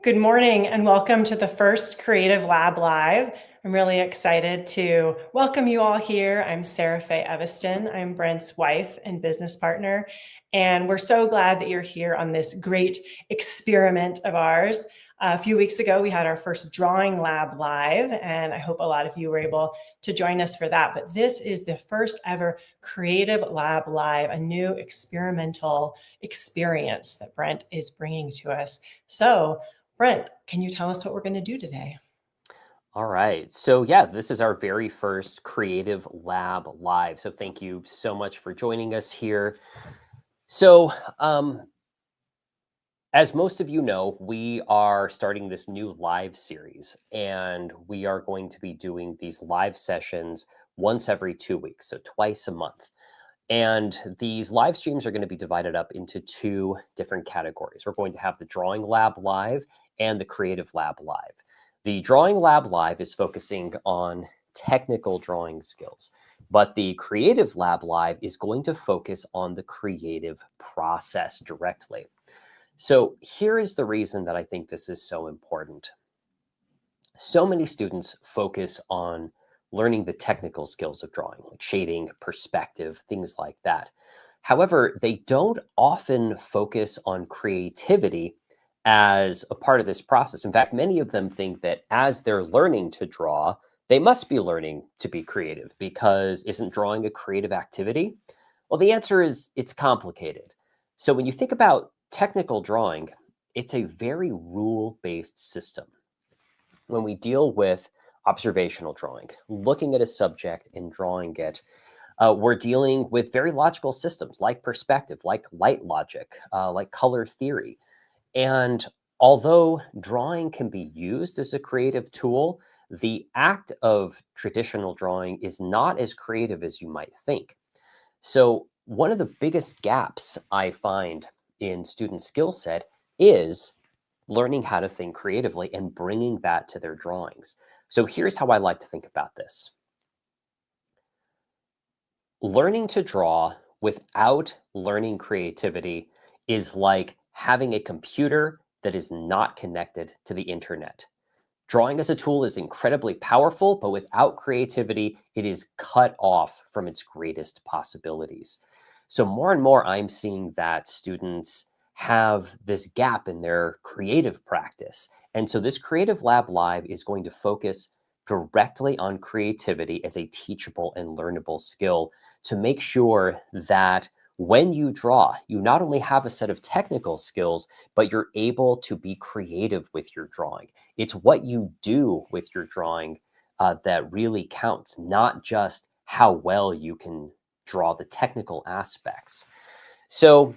Good morning and welcome to the first Creative Lab Live. I'm really excited to welcome you all here. I'm Sarah Faye Eviston. I'm Brent's wife and business partner, and we're so glad that you're here on this great experiment of ours. A few weeks ago, we had our first Drawing Lab Live, and I hope a lot of you were able to join us for that. But this is the first ever Creative Lab Live, a new experimental experience that Brent is bringing to us. So, Brent, can you tell us what we're going to do today? All right. So, yeah, this is our very first Creative Lab Live. So, thank you so much for joining us here. So, as most of you know, we are starting this new live series, and we are going to be doing these live sessions once every 2 weeks, so twice a month. And these live streams are going to be divided up into two different categories. We're going to have the Drawing Lab Live and the Creative Lab Live. The Drawing Lab Live is focusing on technical drawing skills, but the Creative Lab Live is going to focus on the creative process directly. So here is the reason that I think this is so important. So many students focus on learning the technical skills of drawing, like shading, perspective, things like that. However, they don't often focus on creativity as a part of this process. In fact, many of them think that as they're learning to draw, they must be learning to be creative because isn't drawing a creative activity? Well, the answer is it's complicated. So when you think about technical drawing, it's a very rule-based system. When we deal with observational drawing, looking at a subject and drawing it, we're dealing with very logical systems like perspective, like light logic, like color theory. And although drawing can be used as a creative tool, the act of traditional drawing is not as creative as you might think. So one of the biggest gaps I find in student skill set is learning how to think creatively and bringing that to their drawings. So here's how I like to think about this. Learning to draw without learning creativity is like having a computer that is not connected to the internet. Drawing as a tool is incredibly powerful, but without creativity, it is cut off from its greatest possibilities. So more and more, I'm seeing that students have this gap in their creative practice. And so this Creative Lab Live is going to focus directly on creativity as a teachable and learnable skill to make sure that when you draw, you not only have a set of technical skills, but you're able to be creative with your drawing. It's what you do with your drawing that really counts, not just how well you can draw the technical aspects. So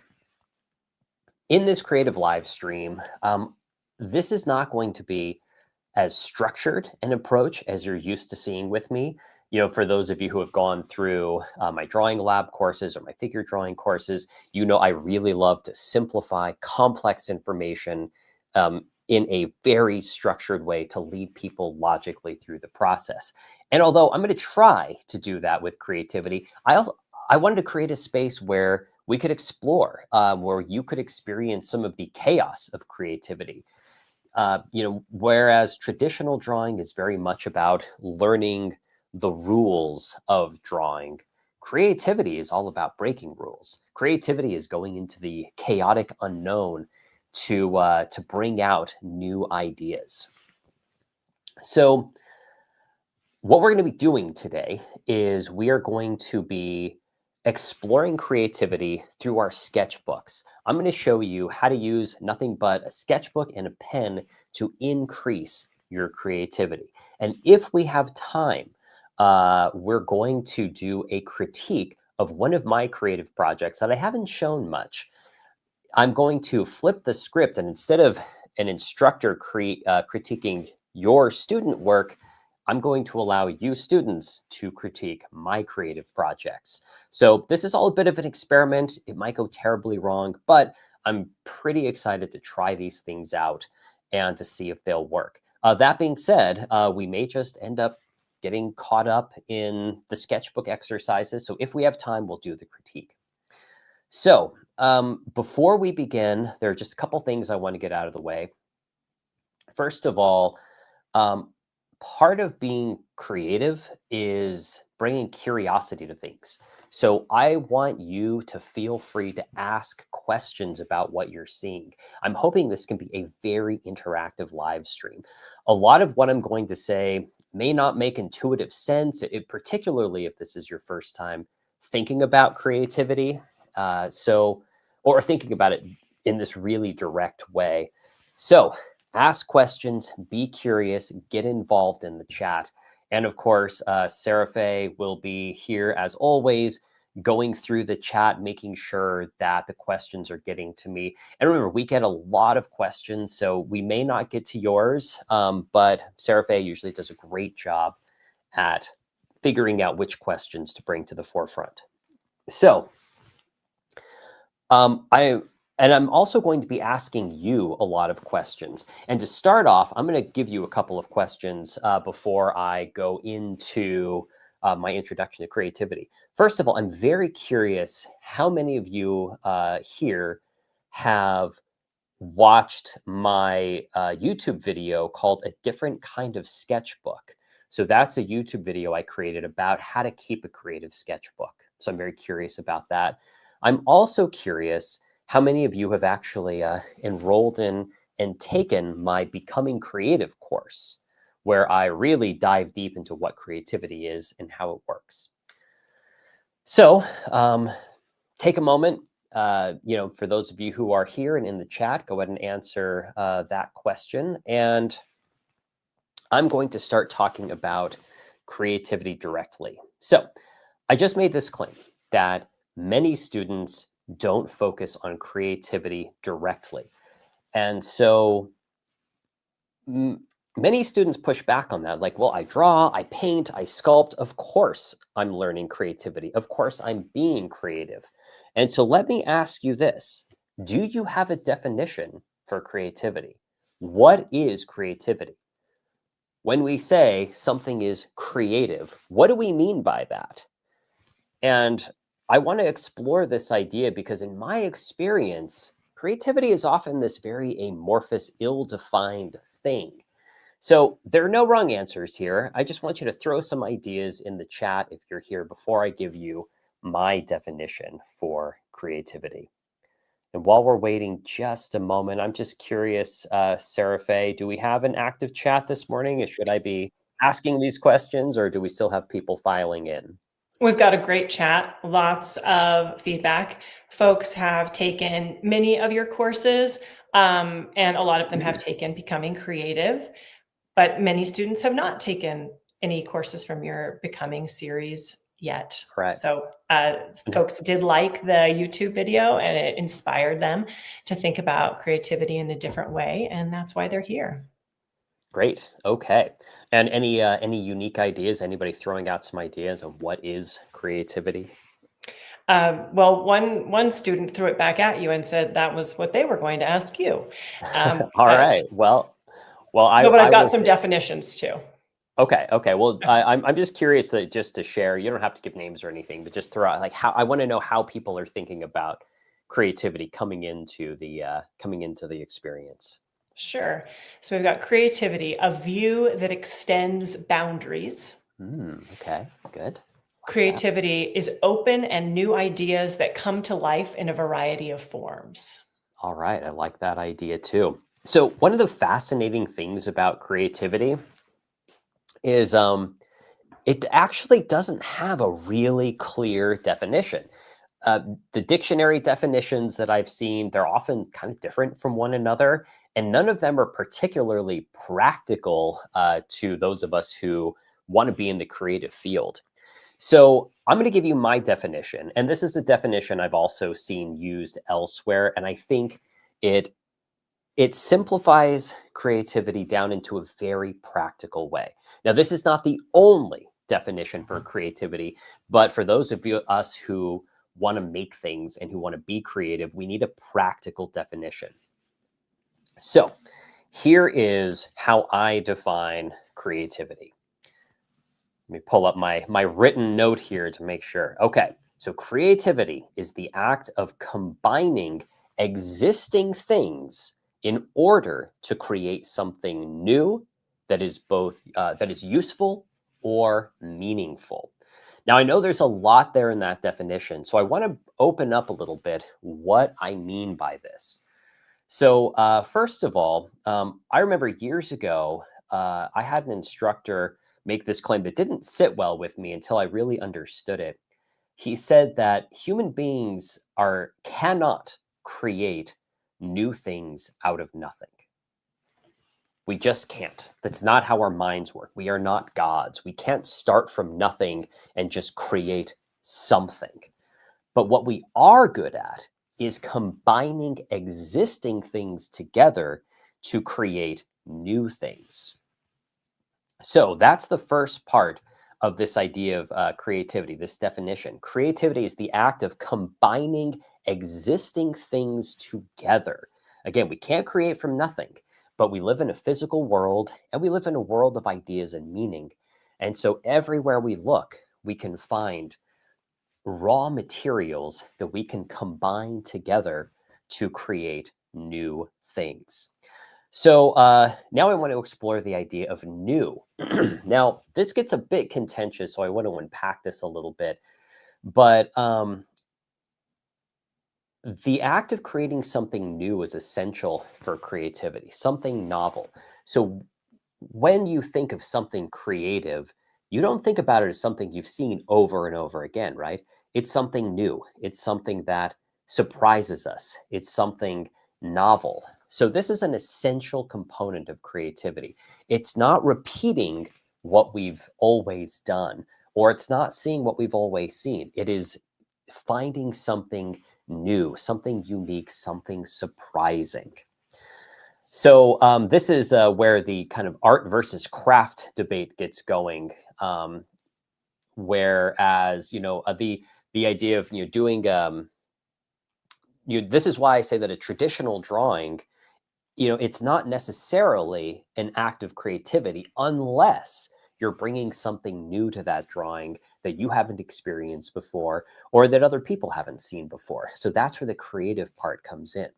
in this creative live stream, this is not going to be as structured an approach as you're used to seeing with me. You know, for those of you who have gone through my drawing lab courses or my figure drawing courses, you know I really love to simplify complex information in a very structured way to lead people logically through the process. And although I'm going to try to do that with creativity, I wanted to create a space where we could explore, where you could experience some of the chaos of creativity. Whereas traditional drawing is very much about learning the rules of drawing, creativity is all about breaking rules. Creativity is going into the chaotic unknown to bring out new ideas. So what we're going to be doing today is we are going to be exploring creativity through our sketchbooks. I'm going to show you how to use nothing but a sketchbook and a pen to increase your creativity. And if we have time, we're going to do a critique of one of my creative projects that I haven't shown much. I'm going to flip the script, and instead of an instructor critiquing your student work, I'm going to allow you students to critique my creative projects. So this is all a bit of an experiment. It might go terribly wrong, but I'm pretty excited to try these things out and to see if they'll work. That being said, we may just end up getting caught up in the sketchbook exercises. So if we have time, we'll do the critique. So before we begin, there are just a couple things I want to get out of the way. First of all, um, part of being creative is bringing curiosity to things. So I want you to feel free to ask questions about what you're seeing. I'm hoping this can be a very interactive live stream. A lot of what I'm going to say may not make intuitive sense, particularly if this is your first time thinking about creativity. Or thinking about it in this really direct way. So ask questions, be curious, get involved in the chat. And of course, Sarah Faye will be here as always, going through the chat, making sure that the questions are getting to me. And remember, we get a lot of questions, so we may not get to yours, but Sarah Faye usually does a great job at figuring out which questions to bring to the forefront. So I'm also going to be asking you a lot of questions. And to start off, I'm going to give you a couple of questions before I go into my introduction to creativity. First of all, I'm very curious how many of you here have watched my YouTube video called A Different Kind of Sketchbook. So that's a YouTube video I created about how to keep a creative sketchbook. So I'm very curious about that. I'm also curious how many of you have actually enrolled in and taken my Becoming Creative course, where I really dive deep into what creativity is and how it works. So take a moment, for those of you who are here and in the chat, go ahead and answer that question. And I'm going to start talking about creativity directly. So I just made this claim that many students don't focus on creativity directly. And so many students push back on that. Like, well, I draw, I paint, I sculpt. Of course, I'm learning creativity. Of course, I'm being creative. And so let me ask you this. Do you have a definition for creativity? What is creativity? When we say something is creative, what do we mean by that? And I want to explore this idea because in my experience, creativity is often this very amorphous, ill-defined thing. So there are no wrong answers here. I just want you to throw some ideas in the chat if you're here before I give you my definition for creativity. And while we're waiting just a moment, I'm just curious, Sarah Faye, do we have an active chat this morning? Should I be asking these questions or do we still have people filing in? We've got a great chat, lots of feedback. Folks have taken many of your courses, and a lot of them have taken Becoming Creative, but many students have not taken any courses from your Becoming series yet. Correct. So folks did like the YouTube video and it inspired them to think about creativity in a different way, and that's why they're here. Great. Okay. And any unique ideas? Anybody throwing out some ideas of what is creativity? Well, one student threw it back at you and said that was what they were going to ask you. All right. Well, But I I've got will. some definitions too. Okay. Okay. Well, I'm just curious just to share. You don't have to give names or anything, but just throw out like how I want to know how people are thinking about creativity coming into the experience. Sure. So we've got creativity, a view that extends boundaries. Okay. Good. Creativity is open and new ideas that come to life in a variety of forms. All right. I like that idea too. So one of the fascinating things about creativity is it actually doesn't have a really clear definition. The dictionary definitions that I've seen, they're often kind of different from one another, and none of them are particularly practical to those of us who want to be in the creative field. So I'm going to give you my definition, and this is a definition I've also seen used elsewhere, and I think it simplifies creativity down into a very practical way. Now, this is not the only definition for creativity, but for those of us who want to make things and who want to be creative, we need a practical definition. So here is how I define creativity. Let me pull up my written note here to make sure. Okay, so creativity is the act of combining existing things in order to create something new that is both that is useful or meaningful. Now, I know there's a lot there in that definition, so I want to open up a little bit what I mean by this. So, first of all, I remember years ago, I had an instructor make this claim that didn't sit well with me until I really understood it. He said that human beings cannot create new things out of nothing. We just can't. That's not how our minds work. We are not gods. We can't start from nothing and just create something. But what we are good at is combining existing things together to create new things. So that's the first part of this idea of creativity, this definition. Creativity is the act of combining existing things together. Again, we can't create from nothing, but we live in a physical world and we live in a world of ideas and meaning. And so everywhere we look, we can find raw materials that we can combine together to create new things. So now I want to explore the idea of new. Now, this gets a bit contentious, so I want to unpack this a little bit. But the act of creating something new is essential for creativity, something novel. So when you think of something creative, you don't think about it as something you've seen over and over again, right? It's something new. It's something that surprises us. It's something novel. So this is an essential component of creativity. It's not repeating what we've always done, or it's not seeing what we've always seen. It is finding something new, something unique, something surprising. So this is where the kind of art versus craft debate gets going. Whereas the idea of doing this is why I say that a traditional drawing, it's not necessarily an act of creativity unless you're bringing something new to that drawing that you haven't experienced before or that other people haven't seen before. So that's where the creative part comes in.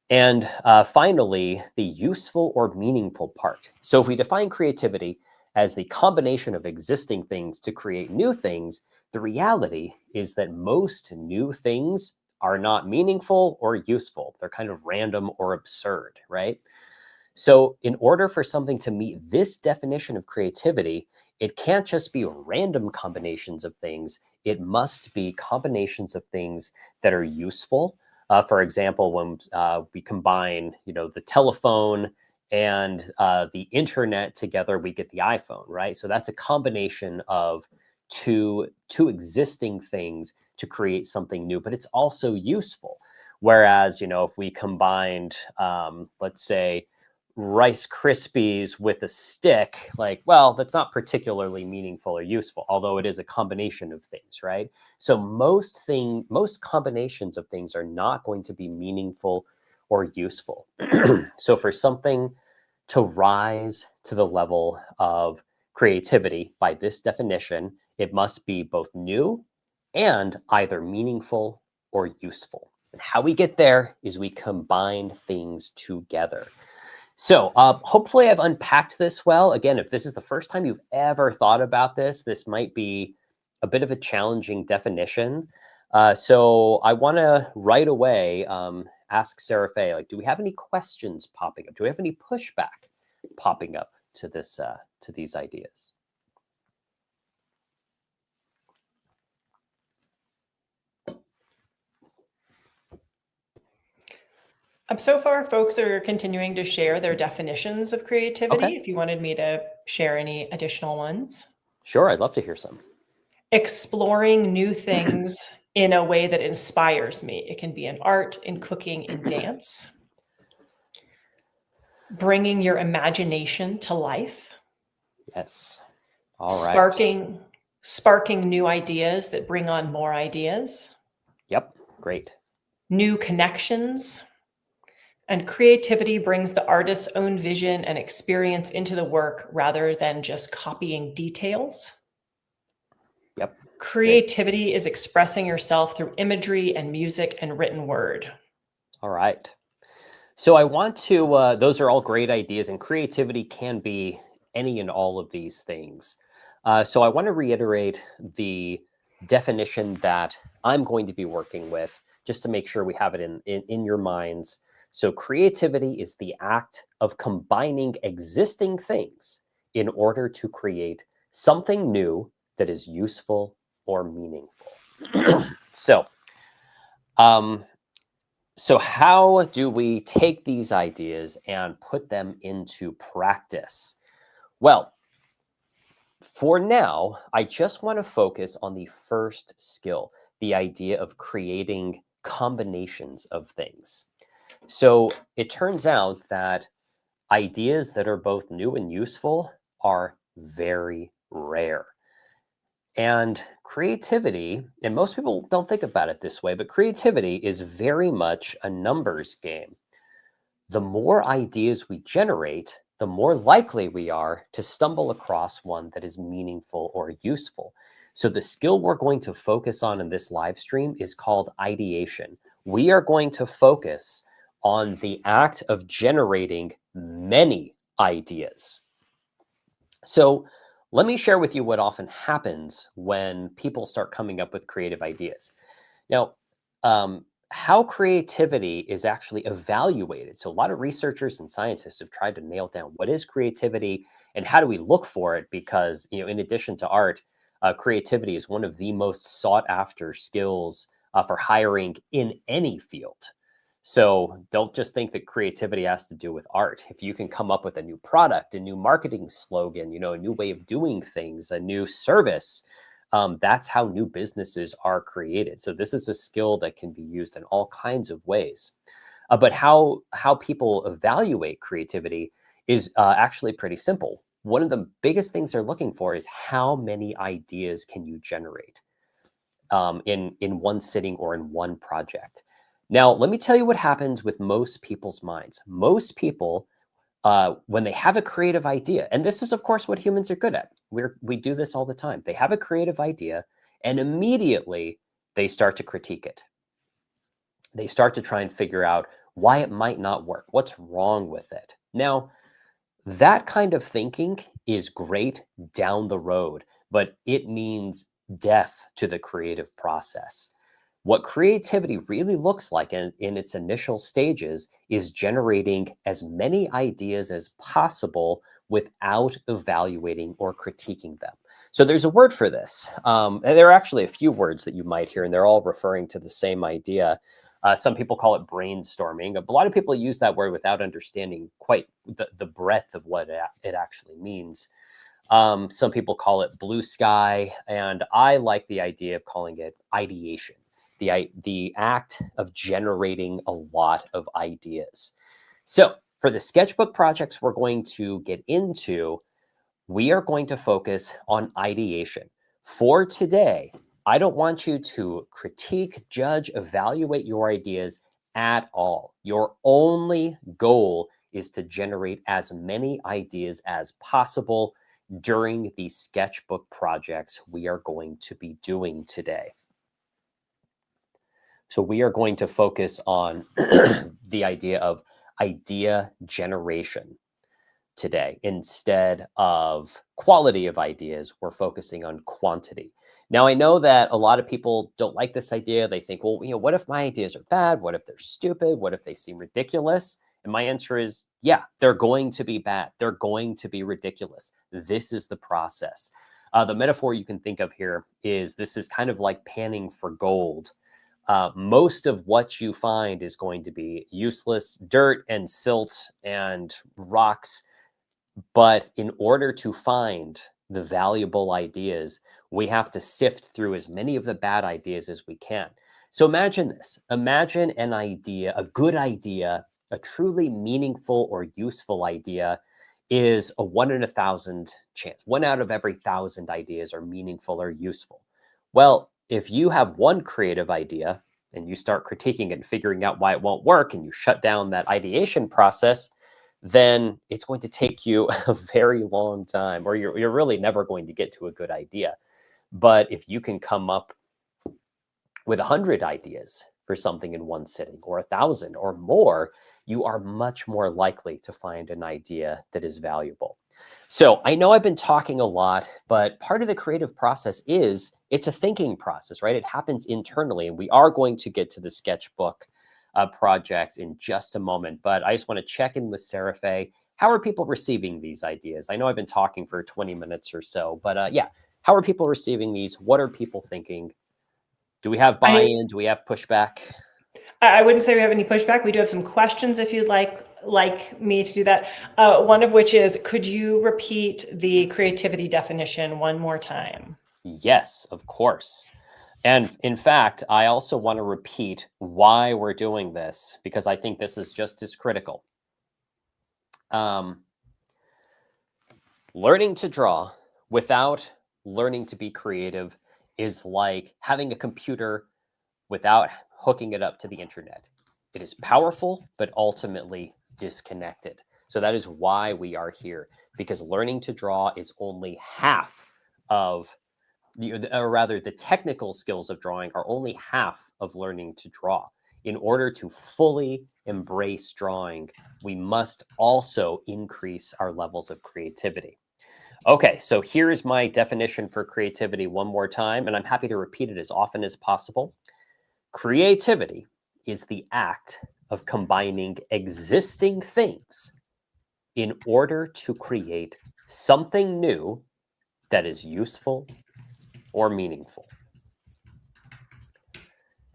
And finally, the useful or meaningful part. So if we define creativity as the combination of existing things to create new things, the reality is that most new things are not meaningful or useful. They're kind of random or absurd, right? So in order for something to meet this definition of creativity, it can't just be random combinations of things. It must be combinations of things that are useful. For example, when we combine, the telephone and the internet together, we get the iPhone, right? So that's a combination of two existing things to create something new, but it's also useful. Whereas, if we combined, let's say, Rice Krispies with a stick, that's not particularly meaningful or useful, although it is a combination of things, right? So most combinations of things are not going to be meaningful or useful. So for something to rise to the level of creativity by this definition, it must be both new and either meaningful or useful. And how we get there is we combine things together. So hopefully I've unpacked this well. Again, if this is the first time you've ever thought about this might be a bit of a challenging definition. So I want to right away ask Sarah Faye, do we have any questions popping up? Do we have any pushback popping up to this to these ideas? So far, folks are continuing to share their definitions of creativity. Okay. If you wanted me to share any additional ones. Sure, I'd love to hear some. Exploring new things in a way that inspires me. It can be in art, in cooking, in dance. Bringing your imagination to life. Yes. All right. Sparking new ideas that bring on more ideas. Yep. Great. New connections. And creativity brings the artist's own vision and experience into the work rather than just copying details. Yep. Creativity is expressing yourself through imagery and music and written word. All right. So I want to, those are all great ideas, and creativity can be any and all of these things. So I want to reiterate the definition that I'm going to be working with just to make sure we have it in your minds. So creativity is the act of combining existing things in order to create something new that is useful or meaningful. so, um, so, how do we take these ideas and put them into practice? Well, for now, I just want to focus on the first skill, the idea of creating combinations of things. So, it turns out that ideas that are both new and useful are very rare. And creativity, and most people don't think about it this way, but creativity is very much a numbers game. The more ideas we generate, the more likely we are to stumble across one that is meaningful or useful. So, the skill we're going to focus on in this live stream is called ideation. We are going to focus on the act of generating many ideas. So, let me share with you what often happens when people start coming up with creative ideas. Now, how creativity is actually evaluated. So, a lot of researchers and scientists have tried to nail down what is creativity and how do we look for it? Because, in addition to art, creativity is one of the most sought after skills for hiring in any field. So, don't just think that creativity has to do with art. If you can come up with a new product, a new marketing slogan, a new way of doing things, a new service, that's how new businesses are created. So this is a skill that can be used in all kinds of ways. But how people evaluate creativity is actually pretty simple. One of the biggest things they're looking for is how many ideas can you generate in one sitting or in one project. Now, let me tell you what happens with most people's minds. Most people when they have a creative idea, and this is, of course, what humans are good at. We do this all the time. They have a creative idea, and immediately they start to critique it. They start to try and figure out why it might not work. What's wrong with it? Now, that kind of thinking is great down the road, but it means death to the creative process. What creativity really looks like in its initial stages is generating as many ideas as possible without evaluating or critiquing them. So there's a word for this. And there are actually a few words that you might hear, and they're all referring to the same idea. Some people call it brainstorming. A lot of people use that word without understanding quite the breadth of what it actually means. Some people call it blue sky, and I like the idea of calling it ideation, the act of generating a lot of ideas. So for the sketchbook projects we're going to get into, we are going to focus on ideation. For today, I don't want you to critique, judge, evaluate your ideas at all. Your only goal is to generate as many ideas as possible during the sketchbook projects we are going to be doing today. So we are going to focus on the idea of idea generation today. Instead of quality of ideas, we're focusing on quantity. Now, I know that a lot of people don't like this idea. They think, well, what if my ideas are bad? What if they're stupid? What if they seem ridiculous? And my answer is, yeah, they're going to be bad. They're going to be ridiculous. This is the process. The metaphor you can think of here is this is kind of like panning for gold. Most of what you find is going to be useless dirt and silt and rocks. But in order to find the valuable ideas, we have to sift through as many of the bad ideas as we can. So imagine this. Imagine an idea, a good idea, a truly meaningful or useful idea is a 1 in 1,000 chance. 1 out of every 1,000 ideas are meaningful or useful. Well, if you have one creative idea and you start critiquing it and figuring out why it won't work and you shut down that ideation process, then it's going to take you a very long time, or you're really never going to get to a good idea. But if you can come up with 100 ideas for something in one sitting, or 1,000 or more, you are much more likely to find an idea that is valuable. So I know I've been talking a lot, but part of the creative process it's a thinking process, right? It happens internally, and we are going to get to the sketchbook projects in just a moment. But I just want to check in with Sarah Faye. How are people receiving these ideas? I know I've been talking for 20 minutes or so, but yeah, how are people receiving these? What are people thinking? Do we have buy-in? Do we have pushback? I wouldn't say we have any pushback. We do have some questions if you'd like me to do that. One of which is, could you repeat the creativity definition one more time? Yes, of course. And in fact, I also want to repeat why we're doing this, because I think this is just as critical. Learning to draw without learning to be creative is like having a computer without hooking it up to the internet. It is powerful, but ultimately disconnected. So that is why we are here, because learning to draw is only half of, or rather, the technical skills of drawing are only half of learning to draw. In order to fully embrace drawing, we must also increase our levels of creativity. Okay, so here's my definition for creativity one more time, and I'm happy to repeat it as often as possible. Creativity is the act of combining existing things in order to create something new that is useful or meaningful.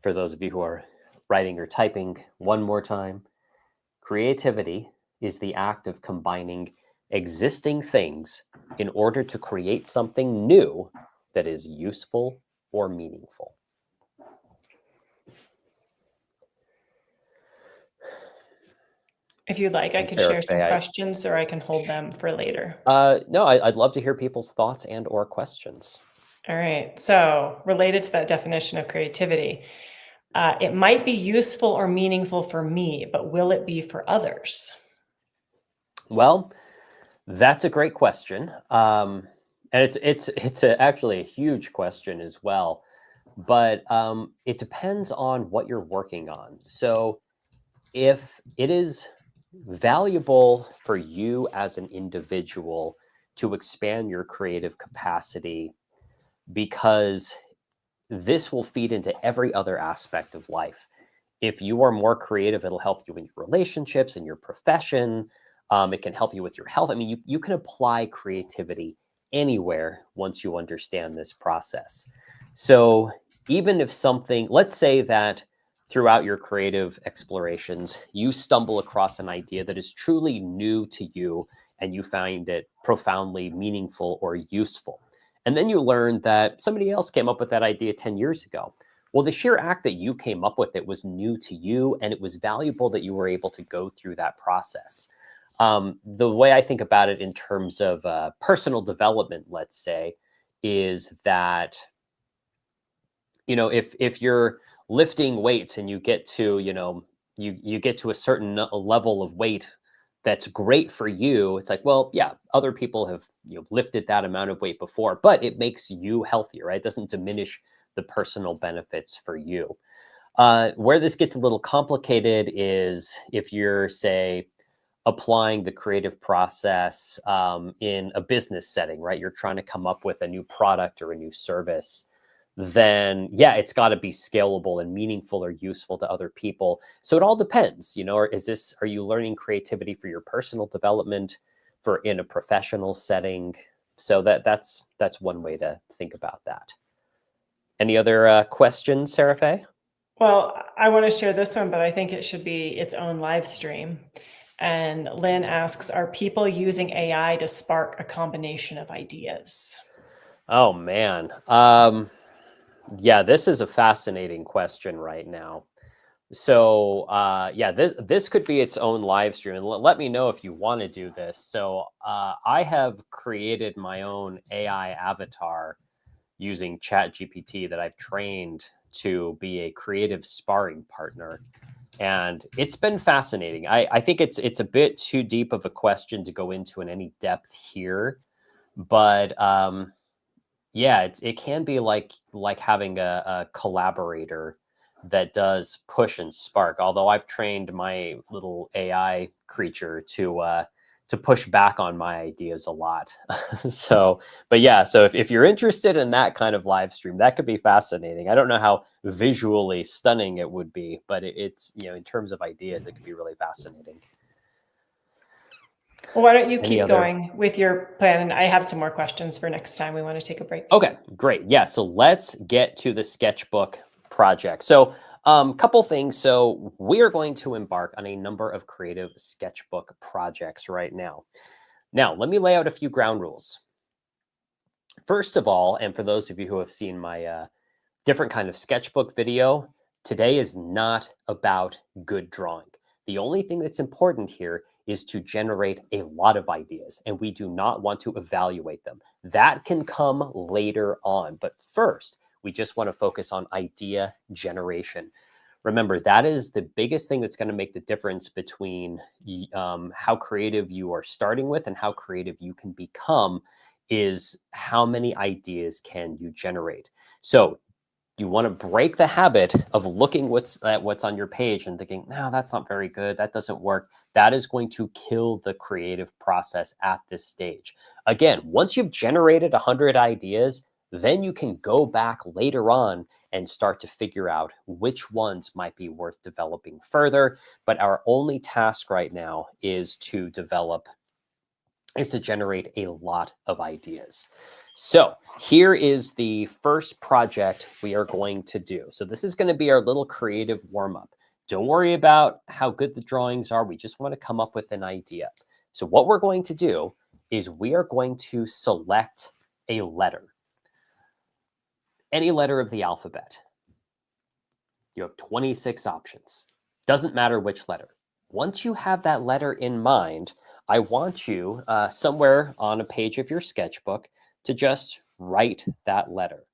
For those of you who are writing or typing, one more time, creativity is the act of combining existing things in order to create something new that is useful or meaningful. If you'd like, I And could Sarah share some Faye, questions or I can hold them for later. no, I'd love to hear people's thoughts and or questions. All right. So, related to that definition of creativity, it might be useful or meaningful for me, but will it be for others? Well, that's a great question, and actually a huge question as well. But it depends on what you're working on. So if it is valuable for you as an individual to expand your creative capacity, because this will feed into every other aspect of life. If you are more creative, it'll help you in your relationships, in your profession. It can help you with your health. I mean, you can apply creativity anywhere once you understand this process. So even if something, let's say that throughout your creative explorations, you stumble across an idea that is truly new to you and you find it profoundly meaningful or useful. And then you learn that somebody else came up with that idea 10 years ago. Well, the sheer act that you came up with it was new to you, and it was valuable that you were able to go through that process. The way I think about it in terms of personal development, let's say, is that, if you're lifting weights and you get to, you get to a certain level of weight that's great for you, it's like, well, yeah, other people have lifted that amount of weight before, but it makes you healthier, right? It doesn't diminish the personal benefits for you. Where this gets a little complicated is if you're, say, applying the creative process in a business setting, right? You're trying to come up with a new product or a new service. Then, yeah, it's got to be scalable and meaningful or useful to other people. So it all depends, or are you learning creativity for your personal development, for in a professional setting? So that's one way to think about that. Any other questions, Sarah Faye? Well, I want to share this one, but I think it should be its own live stream. And Lynn asks, are people using AI to spark a combination of ideas? Oh man. Yeah, this is a fascinating question right now. So yeah, this could be its own live stream, and let me know if you want to do this. So I have created my own AI avatar using ChatGPT that I've trained to be a creative sparring partner, and it's been fascinating. I think it's a bit too deep of a question to go into in any depth here, but yeah, it can be like having a collaborator that does push and spark, although I've trained my little AI creature to push back on my ideas a lot. So, but yeah, so if you're interested in that kind of live stream, that could be fascinating. I don't know how visually stunning it would be, but it's, in terms of ideas, it could be really fascinating. Well, why don't you Any keep other? going with your plan? And I have some more questions for next time we want to take a break. Okay, great. Yeah, so let's get to the sketchbook project. So, couple things. So, we are going to embark on a number of creative sketchbook projects right now. Now, let me lay out a few ground rules. First of all, and for those of you who have seen my different kind of sketchbook video, today is not about good drawing. The only thing that's important here is to generate a lot of ideas, and we do not want to evaluate them. That can come later on, but first, we just want to focus on idea generation. Remember, that is the biggest thing that's going to make the difference between how creative you are starting with and how creative you can become, is how many ideas can you generate. So you want to break the habit of looking at what's on your page and thinking, no, that's not very good, that doesn't work. That is going to kill the creative process at this stage. Again, once you've generated 100 ideas, then you can go back later on and start to figure out which ones might be worth developing further. But our only task right now is to generate a lot of ideas. So here is the first project we are going to do. So this is going to be our little creative warm-up. Don't worry about how good the drawings are. We just want to come up with an idea. So what we're going to do is we are going to select a letter. Any letter of the alphabet. You have 26 options. Doesn't matter which letter. Once you have that letter in mind, I want you somewhere on a page of your sketchbook to just write that letter.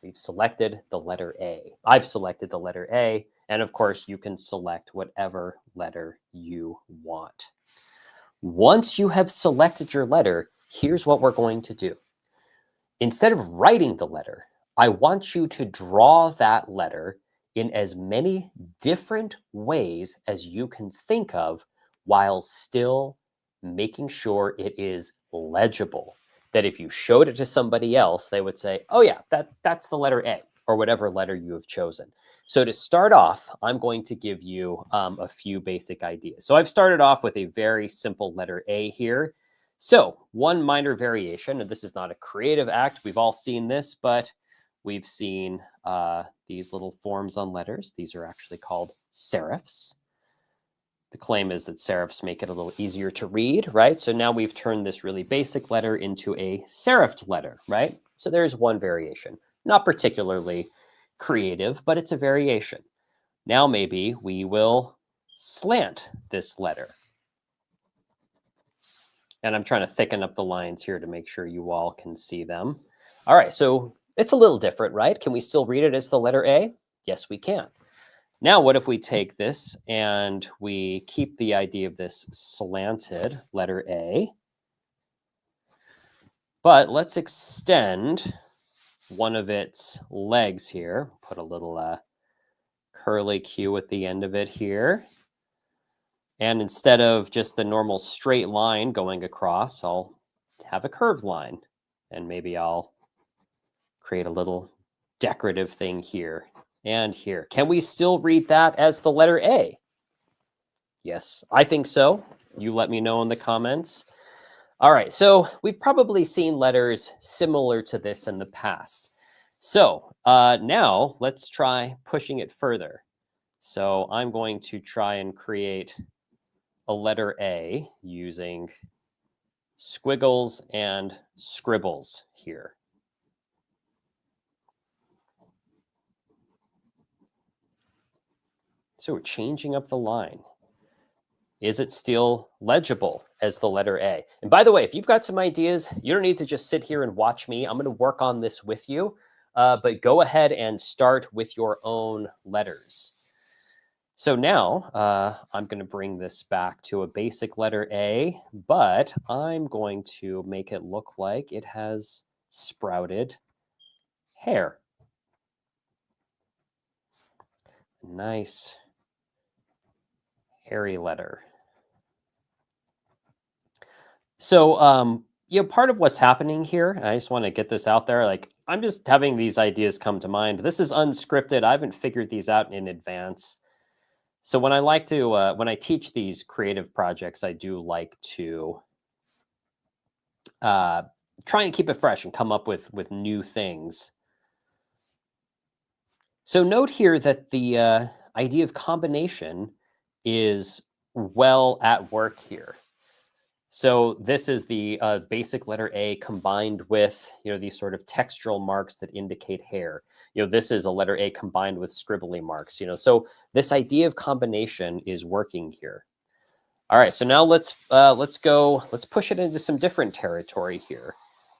We've selected the letter A. I've selected the letter A, and of course you can select whatever letter you want. Once you have selected your letter, here's what we're going to do. Instead of writing the letter, I want you to draw that letter in as many different ways as you can think of, while still making sure it is legible. That if you showed it to somebody else, they would say, oh yeah, that's the letter A, or whatever letter you have chosen. So to start off, I'm going to give you a few basic ideas. So I've started off with a very simple letter A here. So one minor variation, and this is not a creative act, we've all seen this, but we've seen these little forms on letters. These are actually called serifs. The claim is that serifs make it a little easier to read, right? So now we've turned this really basic letter into a serifed letter, right? So there's one variation. Not particularly creative, but it's a variation. Now maybe we will slant this letter. And I'm trying to thicken up the lines here to make sure you all can see them. All right, so it's a little different, right? Can we still read it as the letter A? Yes, we can. Now, what if we take this and we keep the idea of this slanted letter A, but let's extend one of its legs here, put a little curly Q at the end of it here. And instead of just the normal straight line going across, I'll have a curved line. And maybe I'll create a little decorative thing here and here. Can we still read that as the letter A? Yes, I think so. You let me know in the comments. All right, so we've probably seen letters similar to this in the past. So now let's try pushing it further. So I'm going to try and create a letter A using squiggles and scribbles here. So we're changing up the line. Is it still legible as the letter A? And by the way, if you've got some ideas, you don't need to just sit here and watch me. I'm going to work on this with you, but go ahead and start with your own letters. So now I'm going to bring this back to a basic letter A, but I'm going to make it look like it has sprouted hair. nice hairy letter. So, part of what's happening here, I just want to get this out there. Like, I'm just having these ideas come to mind. This is unscripted. I haven't figured these out in advance. So when when I teach these creative projects, I do like to uh, try and keep it fresh and come up with new things. So note here that the idea of combination is well at work here. So this is the basic letter A combined with, these sort of textural marks that indicate hair. This is a letter A combined with scribbly marks. So this idea of combination is working here. All right, so now let's push it into some different territory here.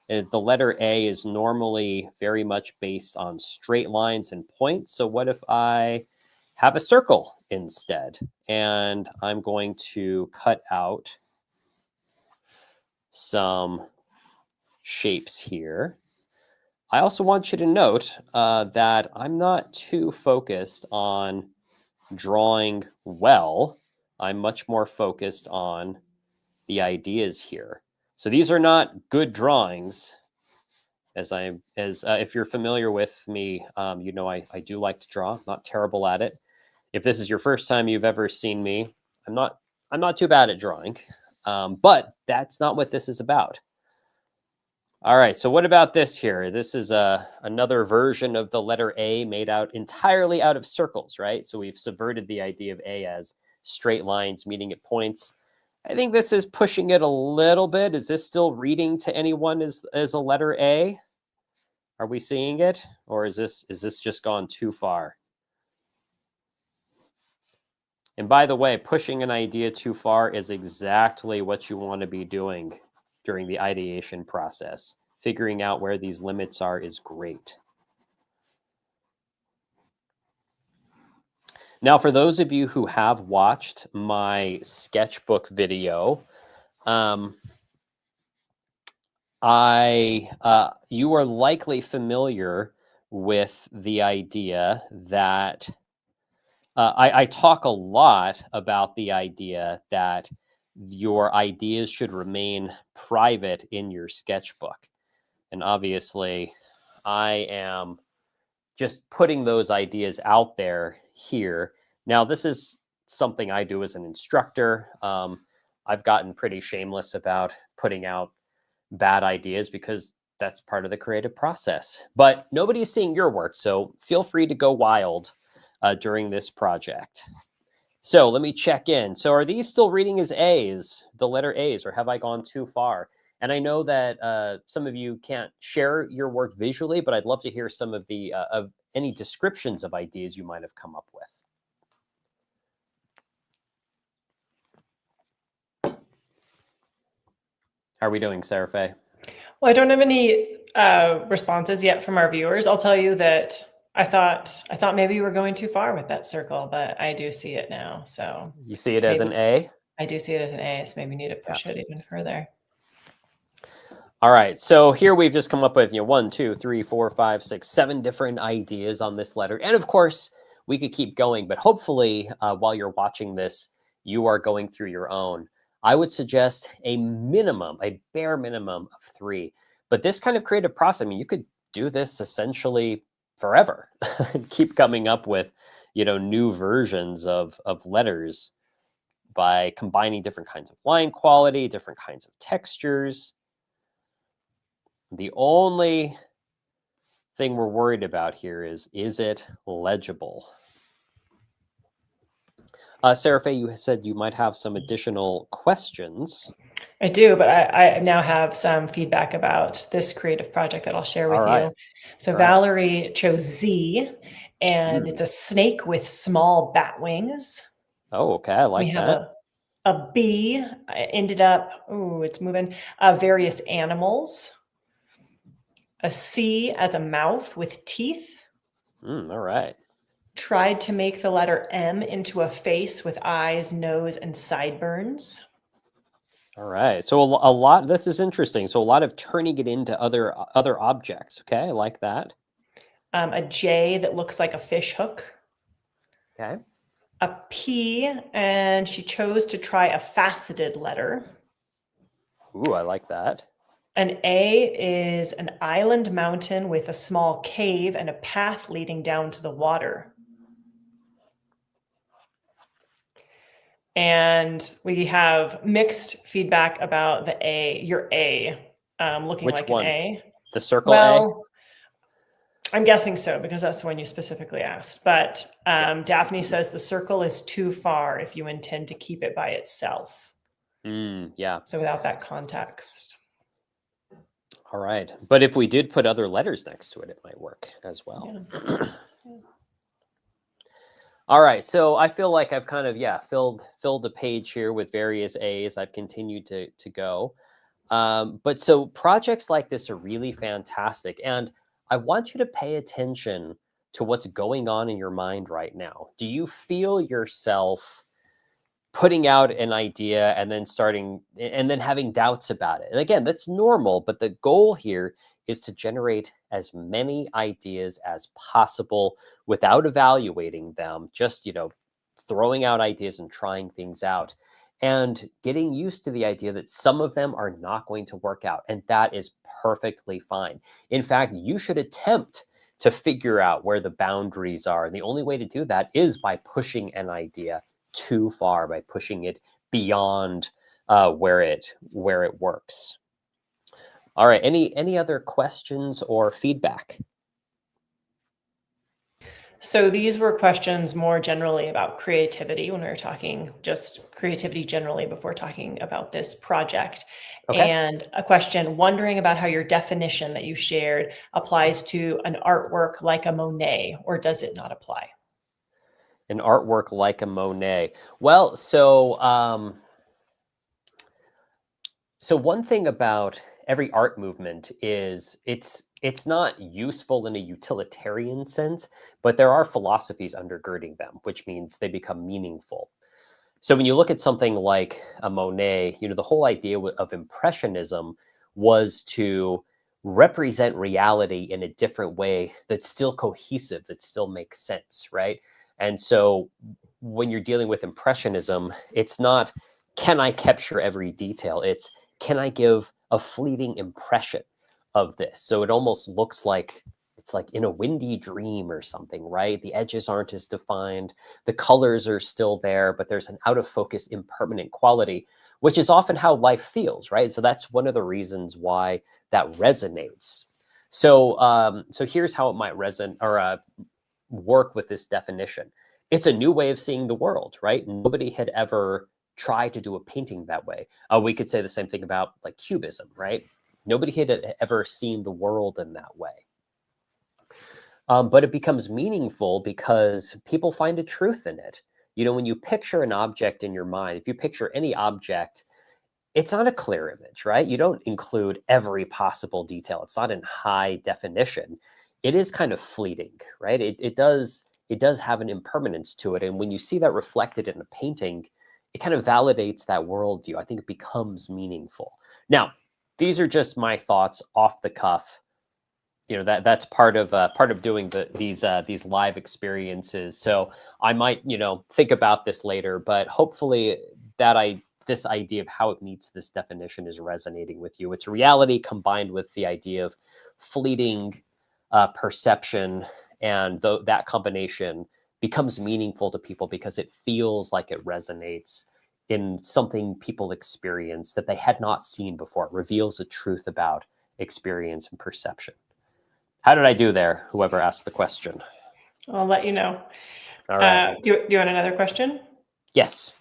The letter A is normally very much based on straight lines and points. So what if I have a circle instead? And I'm going to cut out some shapes here. I also want you to note that I'm not too focused on drawing well. I'm much more focused on the ideas here. So these are not good drawings. If you're familiar with me, I do like to draw. I'm not terrible at it. If this is your first time you've ever seen me, I'm not too bad at drawing, but that's not what this is about. All right, so what about this here? This is another version of the letter A made entirely out of circles, right? So we've subverted the idea of A as straight lines meeting at points. I think this is pushing it a little bit. Is this still reading to anyone as a letter A? Are we seeing it? Or is this just gone too far? And by the way, pushing an idea too far is exactly what you want to be doing during the ideation process. Figuring out where these limits are is great. Now, for those of you who have watched my sketchbook video, you are likely familiar with the idea that I talk a lot about the idea that your ideas should remain private in your sketchbook. And obviously, I am just putting those ideas out there here. Now, this is something I do as an instructor. I've gotten pretty shameless about putting out bad ideas because that's part of the creative process. But nobody is seeing your work, so feel free to go wild during this project. So let me check in. So are these still reading as A's, the letter A's, or have I gone too far? And I know that some of you can't share your work visually, but I'd love to hear some of any descriptions of ideas you might have come up with. How are we doing, Sarah Faye? Well, I don't have any responses yet from our viewers. I'll tell you that I thought maybe you were going too far with that circle, but I do see it now. So you see it as an A? I do see it as an A, so maybe we need to push it even further. All right, so here we've just come up with 1, 2, 3, 4, 5, 6, 7 different ideas on this letter. And of course, we could keep going, but hopefully while you're watching this, you are going through your own. I would suggest a bare minimum of 3. But this kind of creative process, you could do this essentially forever and keep coming up with, new versions of letters by combining different kinds of line quality, different kinds of textures. The only thing we're worried about here is it legible? Sarah Faye, you said you might have some additional questions. I do, but I now have some feedback about this creative project that I'll share with you. So Valerie chose Z, and it's a snake with small bat wings. Oh, okay, I like that. We have a B, ended up, it's moving, various animals. A C as a mouth with teeth. All right. Tried to make the letter M into a face with eyes, nose, and sideburns. All right. So a lot, this is interesting. So a lot of turning it into other objects. Okay, I like that. A J that looks like a fish hook. Okay. A P, and she chose to try a faceted letter. Ooh, I like that. An A is an island mountain with a small cave and a path leading down to the water. And we have mixed feedback about the A, your A, looking Which like an one? A. The circle A? Well, I'm guessing so because that's the one you specifically asked. But Yeah. Daphne says the circle is too far if you intend to keep it by itself. Yeah. So without that context. All right. But if we did put other letters next to it, it might work as well. Yeah. All right. So I feel like I've kind of, filled a page here with various A's. I've continued to go. But so projects like this are really fantastic. And I want you to pay attention to what's going on in your mind right now. Do you feel yourself putting out an idea and then having doubts about it? And again, that's normal, but the goal here is to generate as many ideas as possible without evaluating them, just, throwing out ideas and trying things out and getting used to the idea that some of them are not going to work out. And that is perfectly fine. In fact, you should attempt to figure out where the boundaries are. And the only way to do that is by pushing an idea too far, by pushing it beyond where it works. All right. Any other questions or feedback? So these were questions more generally about creativity when we were talking just creativity generally before talking about this project. Okay. And a question wondering about how your definition that you shared applies to an artwork like a Monet, or does it not apply? An artwork like a Monet. Well, so one thing about every art movement is it's not useful in a utilitarian sense, but there are philosophies undergirding them, which means they become meaningful. So when you look at something like a Monet, the whole idea of impressionism was to represent reality in a different way that's still cohesive, that still makes sense, right? And so when you're dealing with impressionism, it's not, can I capture every detail? It's, can I give a fleeting impression of this? So it almost looks like it's like in a windy dream or something, right? The edges aren't as defined, the colors are still there, but there's an out of focus, impermanent quality, which is often how life feels, right? So that's one of the reasons why that resonates. So here's how it might resonate or work with this definition. It's a new way of seeing the world, right? Nobody had ever tried to do a painting that way. We could say the same thing about like cubism, right? Nobody had ever seen the world in that way. But it becomes meaningful because people find a truth in it. When you picture an object in your mind, if you picture any object, it's not a clear image, right? You don't include every possible detail. It's not in high definition. It is kind of fleeting, right? It does have an impermanence to it. And when you see that reflected in a painting, it kind of validates that worldview. I think it becomes meaningful. Now, these are just my thoughts off the cuff. That's part of doing these live experiences. So I might think about this later, but hopefully this idea of how it meets this definition is resonating with you. It's reality combined with the idea of fleeting perception, and that combination becomes meaningful to people because it feels like it resonates in something people experience that they had not seen before. It reveals a truth about experience and perception. How did I do there, whoever asked the question? I'll let you know. All right. Do you want another question? Yes.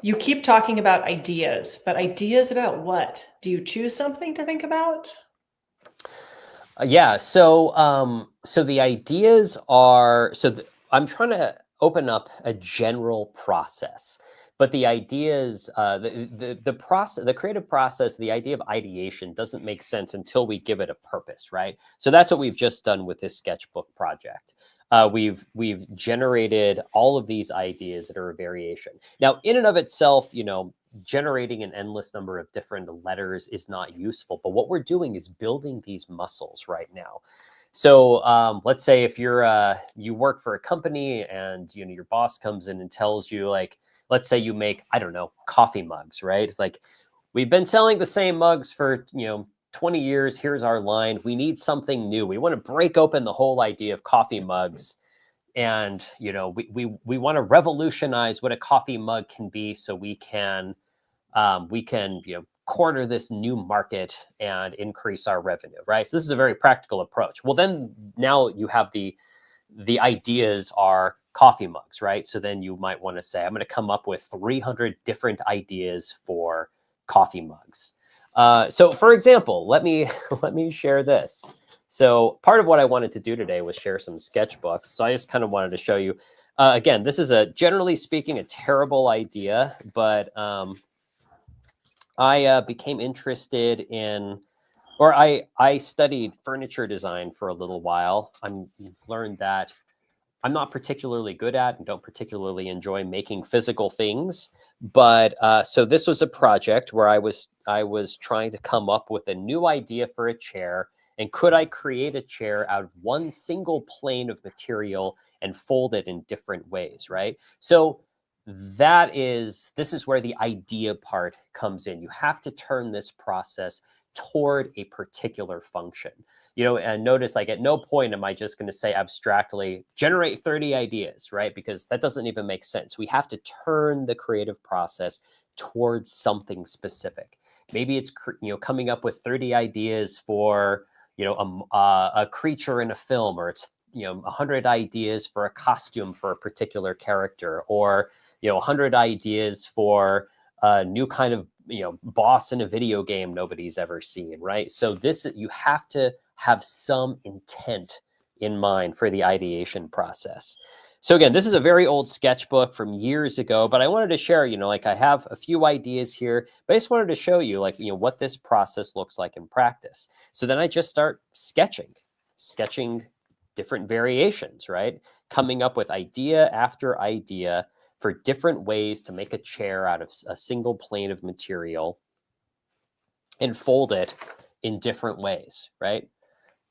You keep talking about ideas, but ideas about what? Do you choose something to think about? Yeah. So the ideas are, I'm trying to open up a general process, but the ideas, the process, the creative process, the idea of ideation doesn't make sense until we give it a purpose, right? So that's what we've just done with this sketchbook project. We've generated all of these ideas that are a variation. Now, in and of itself, generating an endless number of different letters is not useful, but what we're doing is building these muscles right now. So let's say if you work for a company and your boss comes in and tells you, like, let's say you make, I don't know, coffee mugs, right? It's like, we've been selling the same mugs for 20 years. Here's our line. We need something new. We want to break open the whole idea of coffee mugs, and we want to revolutionize what a coffee mug can be, so we can corner this new market and increase our revenue, right? So this is a very practical approach. Well, then now you have the ideas are coffee mugs, right? So then you might want to say, I'm going to come up with 300 different ideas for coffee mugs. So for example, let me let me share this. So part of what I wanted to do today was share some sketchbooks. So I just kind of wanted to show you. Again, this is generally speaking, a terrible idea, but I became interested in, or I studied furniture design for a little while. I learned that I'm not particularly good at and don't particularly enjoy making physical things. But so this was a project where I was trying to come up with a new idea for a chair, and could I create a chair out of one single plane of material and fold it in different ways, right? So this is where the idea part comes in. You have to turn this process toward a particular function. And notice, like, at no point am I just going to say abstractly, generate 30 ideas, right? Because that doesn't even make sense. We have to turn the creative process towards something specific. Maybe it's, coming up with 30 ideas for, a creature in a film, or it's, 100 ideas for a costume for a particular character, or, 100 ideas for a new kind of, boss in a video game nobody's ever seen, right? So you have to have some intent in mind for the ideation process. So again, this is a very old sketchbook from years ago, but I wanted to share, like, I have a few ideas here, but I just wanted to show you, like, what this process looks like in practice. So then I just start sketching different variations, right? Coming up with idea after idea for different ways to make a chair out of a single plane of material and fold it in different ways, right?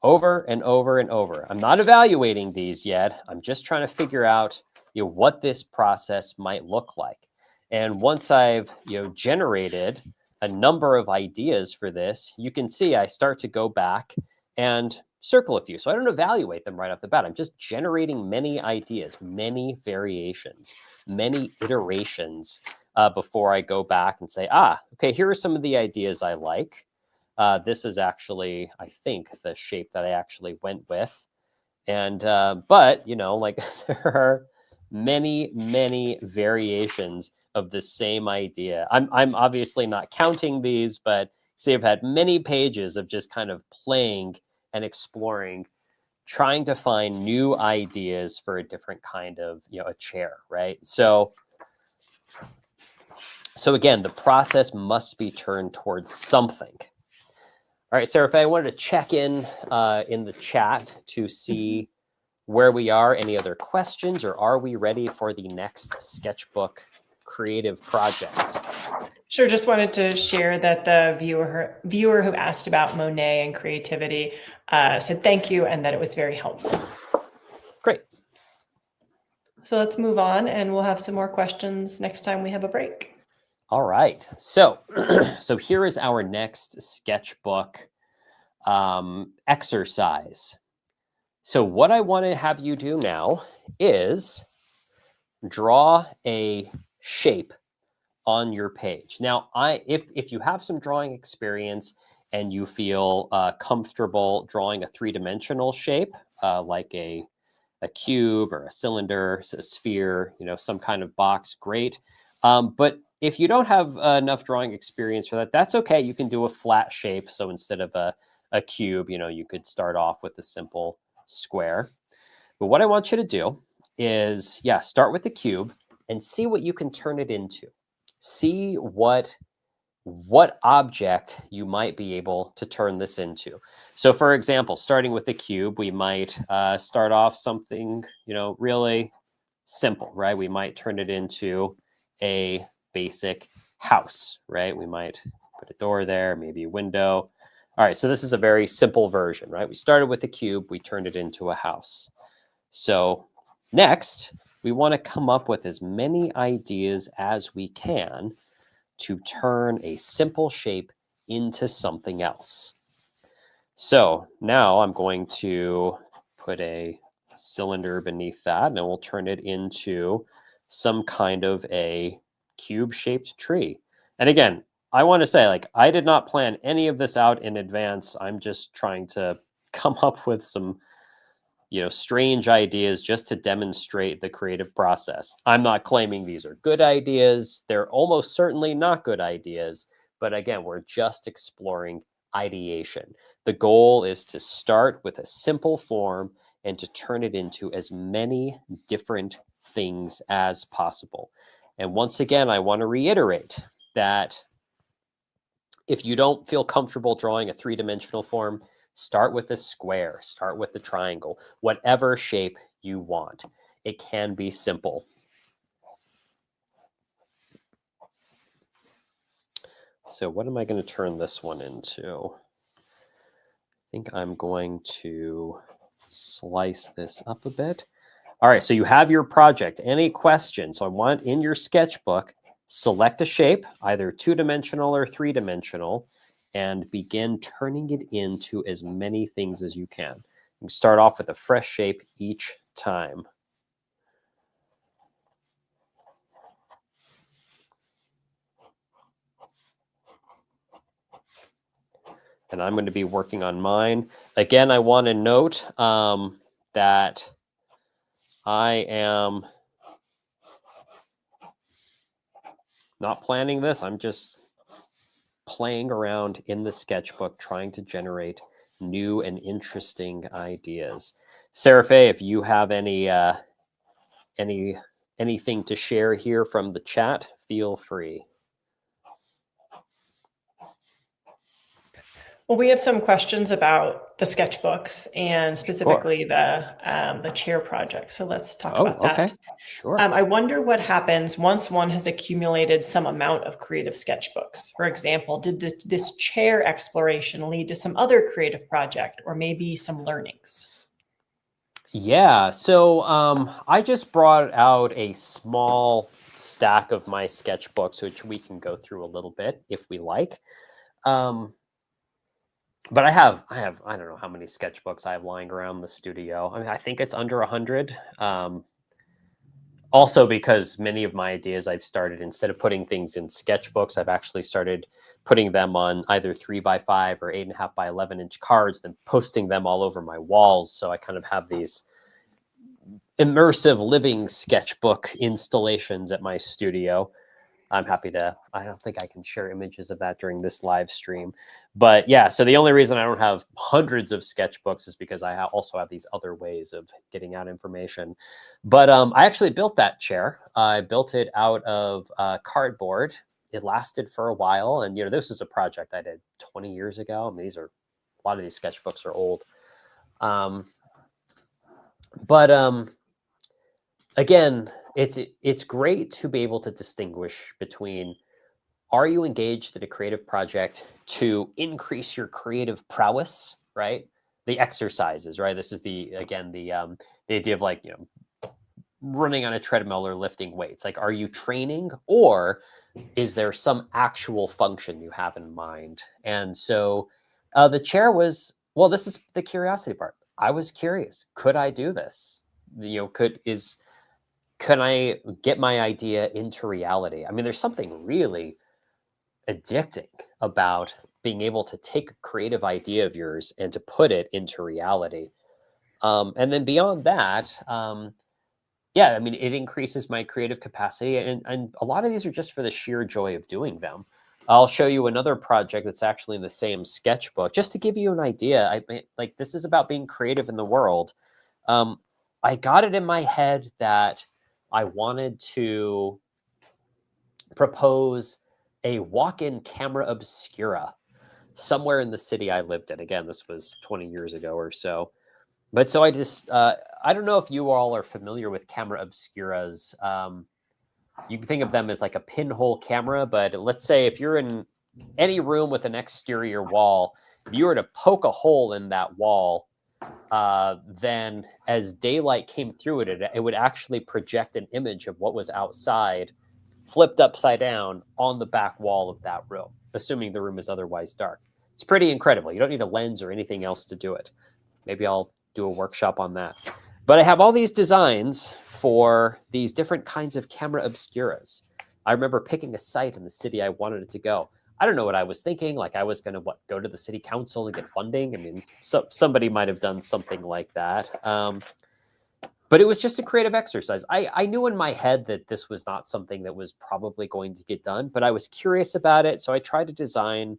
Over and over and over. I'm not evaluating these yet. I'm just trying to figure out, what this process might look like. And once I've, generated a number of ideas for this, you can see I start to go back and circle a few. So I don't evaluate them right off the bat. I'm just generating many ideas, many variations, many iterations before I go back and say, okay, here are some of the ideas I like. This is actually, I think, the shape that I actually went with. And, but, like, there are many, many variations of the same idea. I'm obviously not counting these, but see, I've had many pages of just kind of playing and exploring, trying to find new ideas for a different kind of, a chair, right? So again, the process must be turned towards something. All right, Sarah Faye, I wanted to check in the chat to see where we are. Any other questions, or are we ready for the next sketchbook creative project? Sure. Just wanted to share that the viewer who asked about Monet and creativity said thank you, and that it was very helpful. Great. So let's move on, and we'll have some more questions next time we have a break. All right. So so here is our next sketchbook exercise. So what I want to have you do now is draw a shape on your page. Now, if you have some drawing experience and you feel comfortable drawing a three-dimensional shape, like a cube or a cylinder, a sphere, some kind of box, great. But if you don't have enough drawing experience for that, that's okay. You can do a flat shape. So instead of a cube, you could start off with a simple square. But what I want you to do is, start with the cube and see what you can turn it into. See what object you might be able to turn this into. So for example, starting with the cube, we might start off something, really simple, right? We might turn it into a basic house, right? We might put a door there, maybe a window. All right, so this is a very simple version, right? We started with a cube, we turned it into a house. So next, we want to come up with as many ideas as we can to turn a simple shape into something else. So now I'm going to put a cylinder beneath that, and we'll turn it into some kind of a cube-shaped tree. And again, I want to say, like, I did not plan any of this out in advance. I'm just trying to come up with some, strange ideas just to demonstrate the creative process. I'm not claiming these are good ideas. They're almost certainly not good ideas. But again, we're just exploring ideation. The goal is to start with a simple form and to turn it into as many different things as possible. And once again, I want to reiterate that if you don't feel comfortable drawing a three-dimensional form, start with a square, start with a triangle, whatever shape you want. It can be simple. So what am I going to turn this one into? I think I'm going to slice this up a bit. All right, so you have your project. Any questions? So I want in your sketchbook, select a shape, either two-dimensional or three-dimensional, and begin turning it into as many things as you can. You start off with a fresh shape each time. And I'm going to be working on mine. Again, I want to note that I am not planning this. I'm just playing around in the sketchbook, trying to generate new and interesting ideas. Sarah Faye, if you have anything to share here from the chat, feel free. Well, we have some questions about the sketchbooks and specifically the chair project. So let's talk about that. Okay. Sure. I wonder what happens once one has accumulated some amount of creative sketchbooks. For example, did this chair exploration lead to some other creative project or maybe some learnings? Yeah. So I just brought out a small stack of my sketchbooks, which we can go through a little bit if we like. But I don't know how many sketchbooks I have lying around the studio. I mean, I think it's under 100. Also because many of my ideas I've started, instead of putting things in sketchbooks, I've actually started putting them on either 3x5 or 8.5 by 11-inch cards, then posting them all over my walls. So I kind of have these immersive living sketchbook installations at my studio. I'm happy to, I don't think I can share images of that during this live stream. But yeah, so the only reason I don't have hundreds of sketchbooks is because I also have these other ways of getting out information. But I actually built that chair. I built it out of cardboard. It lasted for a while. And, this is a project I did 20 years ago. I mean, a lot of these sketchbooks are old. Again, it's great to be able to distinguish between, are you engaged in a creative project to increase your creative prowess, right? The exercises, right? This is the idea of like, running on a treadmill or lifting weights. Like, are you training, or is there some actual function you have in mind? And so the chair was, well, this is the curiosity part. I was curious. Could I do this? Can I get my idea into reality? I mean, there's something really addicting about being able to take a creative idea of yours and to put it into reality. And then beyond that, yeah, I mean, it increases my creative capacity. And a lot of these are just for the sheer joy of doing them. I'll show you another project that's actually in the same sketchbook, just to give you an idea. This is about being creative in the world. I got it in my head that I wanted to propose a walk-in camera obscura somewhere in the city I lived in. Again, this was 20 years ago or so. But so I just, I don't know if you all are familiar with camera obscuras. You can think of them as like a pinhole camera, but let's say if you're in any room with an exterior wall if you were to poke a hole in that wall, then as daylight came through it, it would actually project an image of what was outside, flipped upside down on the back wall of that room, assuming the room is otherwise dark. It's pretty incredible. You don't need a lens or anything else to do it. Maybe I'll do a workshop on that. But I have all these designs for these different kinds of camera obscuras. I remember picking a site in the city I wanted it to go. I don't know what I was thinking. Like I was going to go to the city council and get funding. I mean, somebody might have done something like that. But it was just a creative exercise. I knew in my head that this was not something that was probably going to get done, but I was curious about it. So I tried to design,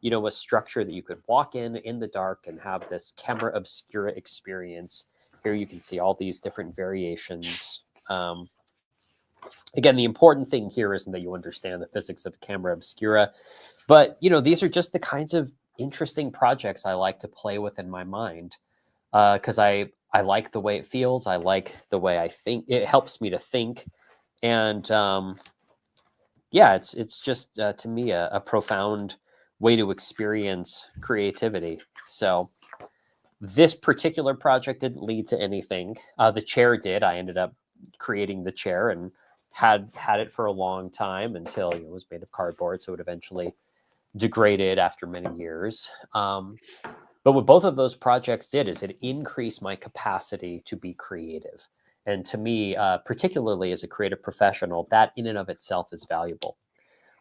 a structure that you could walk in the dark and have this camera obscura experience. Here you can see all these different variations. Again, the important thing here isn't that you understand the physics of camera obscura, but these are just the kinds of interesting projects I like to play with in my mind, because I like the way it feels. I like the way I think. It helps me to think, and it's just to me a profound way to experience creativity. So this particular project didn't lead to anything. The chair did. I ended up creating the chair and had it for a long time until it was made of cardboard, so it eventually degraded after many years. But what both of those projects did is it increased my capacity to be creative. And to me, particularly as a creative professional, that in and of itself is valuable.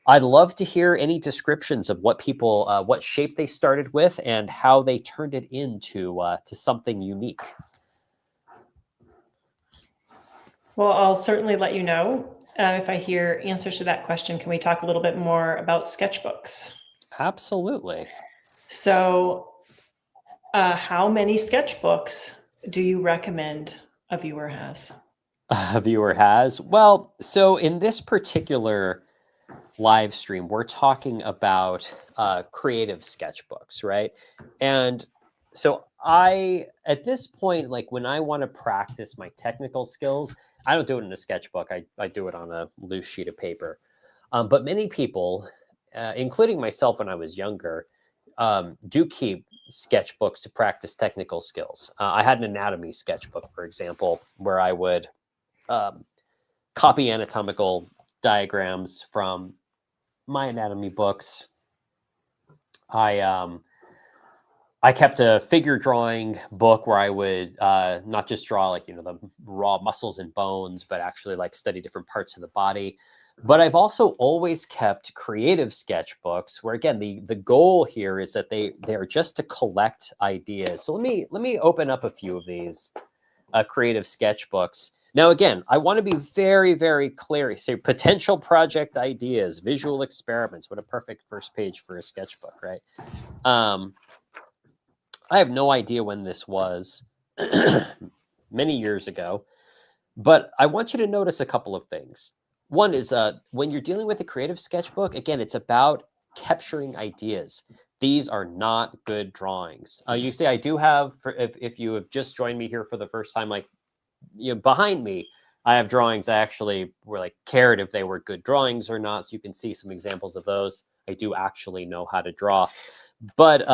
I'd love to hear any descriptions of what people, what shape they started with and how they turned it into to something unique. Well, I'll certainly let you know if I hear answers to that question. Can we talk a little bit more about sketchbooks? Absolutely. So, how many sketchbooks do you recommend a viewer has? A viewer has? Well, so in this particular live stream, we're talking about creative sketchbooks, right? And so at this point, like when I want to practice my technical skills, I don't do it in a sketchbook. I do it on a loose sheet of paper. But many people, including myself when I was younger, do keep sketchbooks to practice technical skills. I had an anatomy sketchbook, for example, where I would copy anatomical diagrams from my anatomy books. I kept a figure drawing book where I would not just draw like the raw muscles and bones, but actually like study different parts of the body. But I've also always kept creative sketchbooks where, again, the goal here is that they're just to collect ideas. So let me open up a few of these creative sketchbooks. Now, again, I want to be very, very clear. Say potential project ideas, visual experiments. What a perfect first page for a sketchbook, right? I have no idea when this was, many years ago, but I want you to notice a couple of things. One is when you're dealing with a creative sketchbook, again, it's about capturing ideas. These are not good drawings. You see, I do have, if you have just joined me here for the first time, like behind me, I have drawings. I actually cared if they were good drawings or not. So you can see some examples of those. I do actually know how to draw. But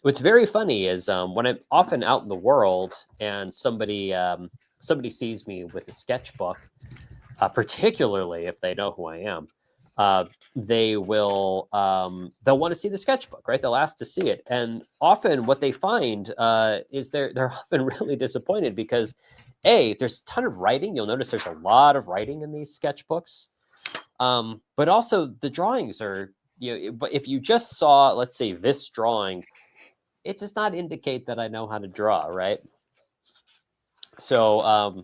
what's very funny is when I'm often out in the world and somebody sees me with a sketchbook, particularly if they know who I am, they'll want to see the sketchbook, right? They'll ask to see it, and often what they find is they're often really disappointed because there's a ton of writing. You'll notice there's a lot of writing in these sketchbooks, but also the drawings are. But if you just saw, let's say, this drawing, it does not indicate that I know how to draw, right? So,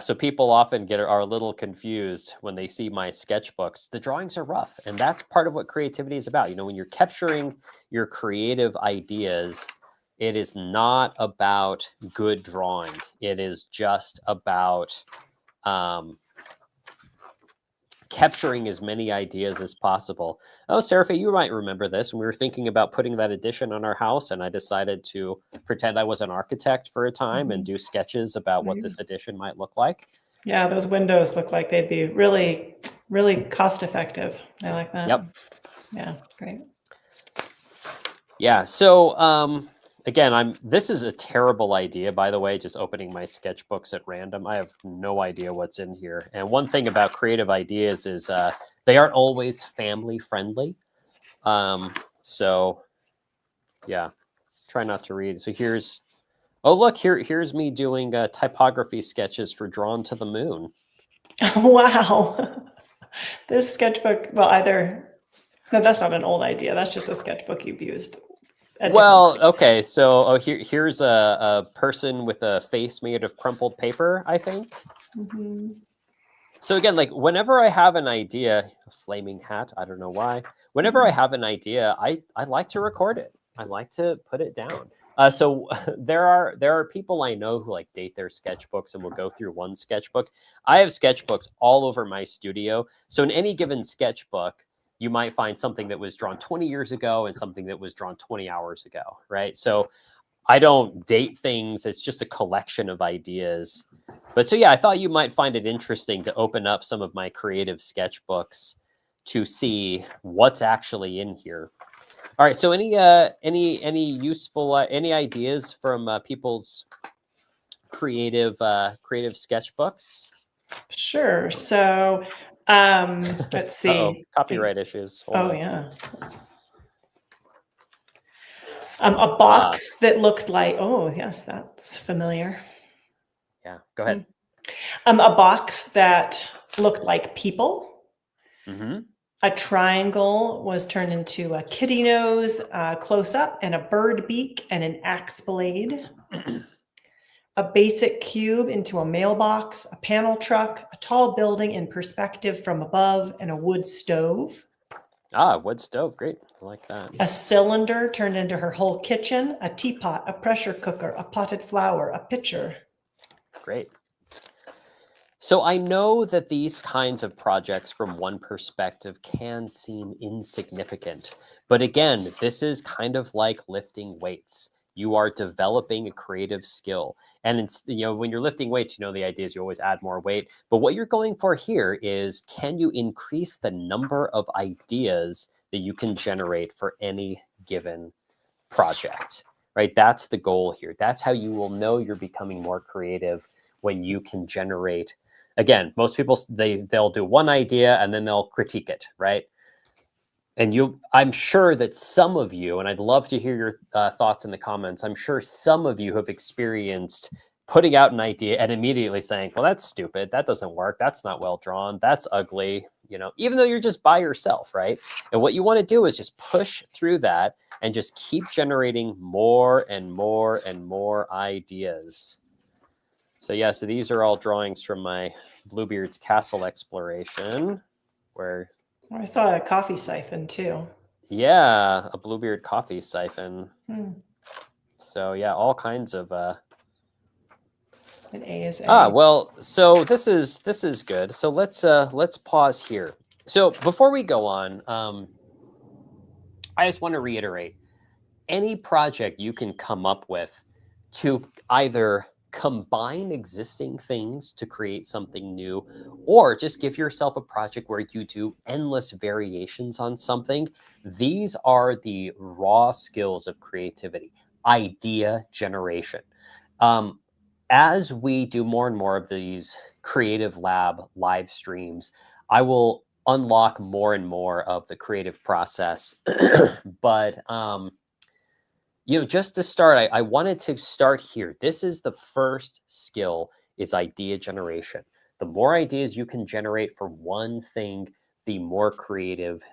so people often are a little confused when they see my sketchbooks. The drawings are rough, and that's part of what creativity is about. When you're capturing your creative ideas, it is not about good drawing. It is just about capturing as many ideas as possible. Oh, Seraphi, you might remember this. We were thinking about putting that addition on our house, and I decided to pretend I was an architect for a time and do sketches about what this addition might look like. Yeah, those windows look like they'd be really, really cost effective. I like that. Yep. Yeah, great. Yeah. So again, this is a terrible idea, by the way, just opening my sketchbooks at random. I have no idea what's in here. And one thing about creative ideas is they aren't always family friendly. So yeah, try not to read. So oh look, here's me doing typography sketches for Drawn to the Moon. Wow. This sketchbook, well, no, that's not an old idea. That's just a sketchbook you've used at different Well, points. okay, so here's a person with a face made of crumpled paper, I think. Mhm. So again, like whenever I have an idea, a flaming hat, I don't know why. Whenever I have an idea, I like to record it. I like to put it down. So there are people I know who like date their sketchbooks and will go through one sketchbook. I have sketchbooks all over my studio. So in any given sketchbook, you might find something that was drawn 20 years ago and something that was drawn 20 hours ago, right? So I don't date things. It's just a collection of ideas. But so yeah, I thought you might find it interesting to open up some of my creative sketchbooks to see what's actually in here. All right. So any useful any ideas from people's creative sketchbooks? Sure. So, let's Uh-oh, see. copyright issues. Hold Oh, on. yeah. A Uh, box that looked like, oh, yes, that's familiar. yeah. Go Hmm. ahead. A box that looked like people. Mm-hmm. A triangle was turned into a kitty nose, close up, and a bird beak and an axe blade. A basic cube into a mailbox, a panel truck, a tall building in perspective from above, and a wood stove. Wood stove. Great. I like that. A cylinder turned into her whole kitchen, a teapot, a pressure cooker, a potted flower, a pitcher. Great. So I know that these kinds of projects from one perspective can seem insignificant. But again, this is kind of like lifting weights. You are developing a creative skill. And it's, when you're lifting weights, the idea is you always add more weight. But what you're going for here is, can you increase the number of ideas that you can generate for any given project, right? That's the goal here. That's how you will know you're becoming more creative, when you can generate. Again, most people, they'll do one idea and then they'll critique it, right? And I'm sure that some of you, and I'd love to hear your thoughts in the comments. I'm sure some of you have experienced putting out an idea and immediately saying, well, that's stupid, that doesn't work, that's not well drawn, that's ugly, even though you're just by yourself, right? And what you want to do is just push through that and just keep generating more and more and more ideas. So yeah, so these are all drawings from my Bluebeard's castle exploration, where I saw a coffee siphon too. yeah, a Bluebeard coffee siphon. Hmm. So yeah, all kinds of An A is A. well, so this is good. So let's pause here. So before we go on, I just want to reiterate, any project you can come up with to either combine existing things to create something new, or just give yourself a project where you do endless variations on something. These are the raw skills of creativity, idea generation. Um, as we do more and more of these Creative Lab live streams, I will unlock more and more of the creative process. But just to start, I wanted to start here. This is the first skill, is idea generation. The more ideas you can generate for one thing, the more creative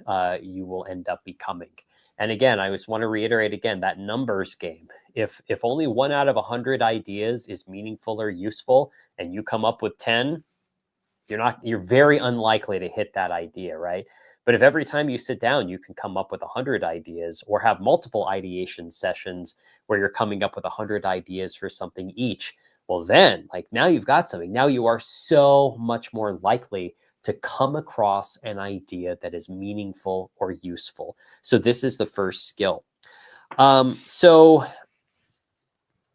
you will end up becoming. And again, I just want to reiterate again, that numbers game. If only 1 out of 100 ideas is meaningful or useful, and you come up with 10, you're very unlikely to hit that idea, right? But if every time you sit down, you can come up with 100 ideas, or have multiple ideation sessions where you're coming up with 100 ideas for something each, well, then, like, now you've got something. Now you are so much more likely to come across an idea that is meaningful or useful. So this is the first skill. So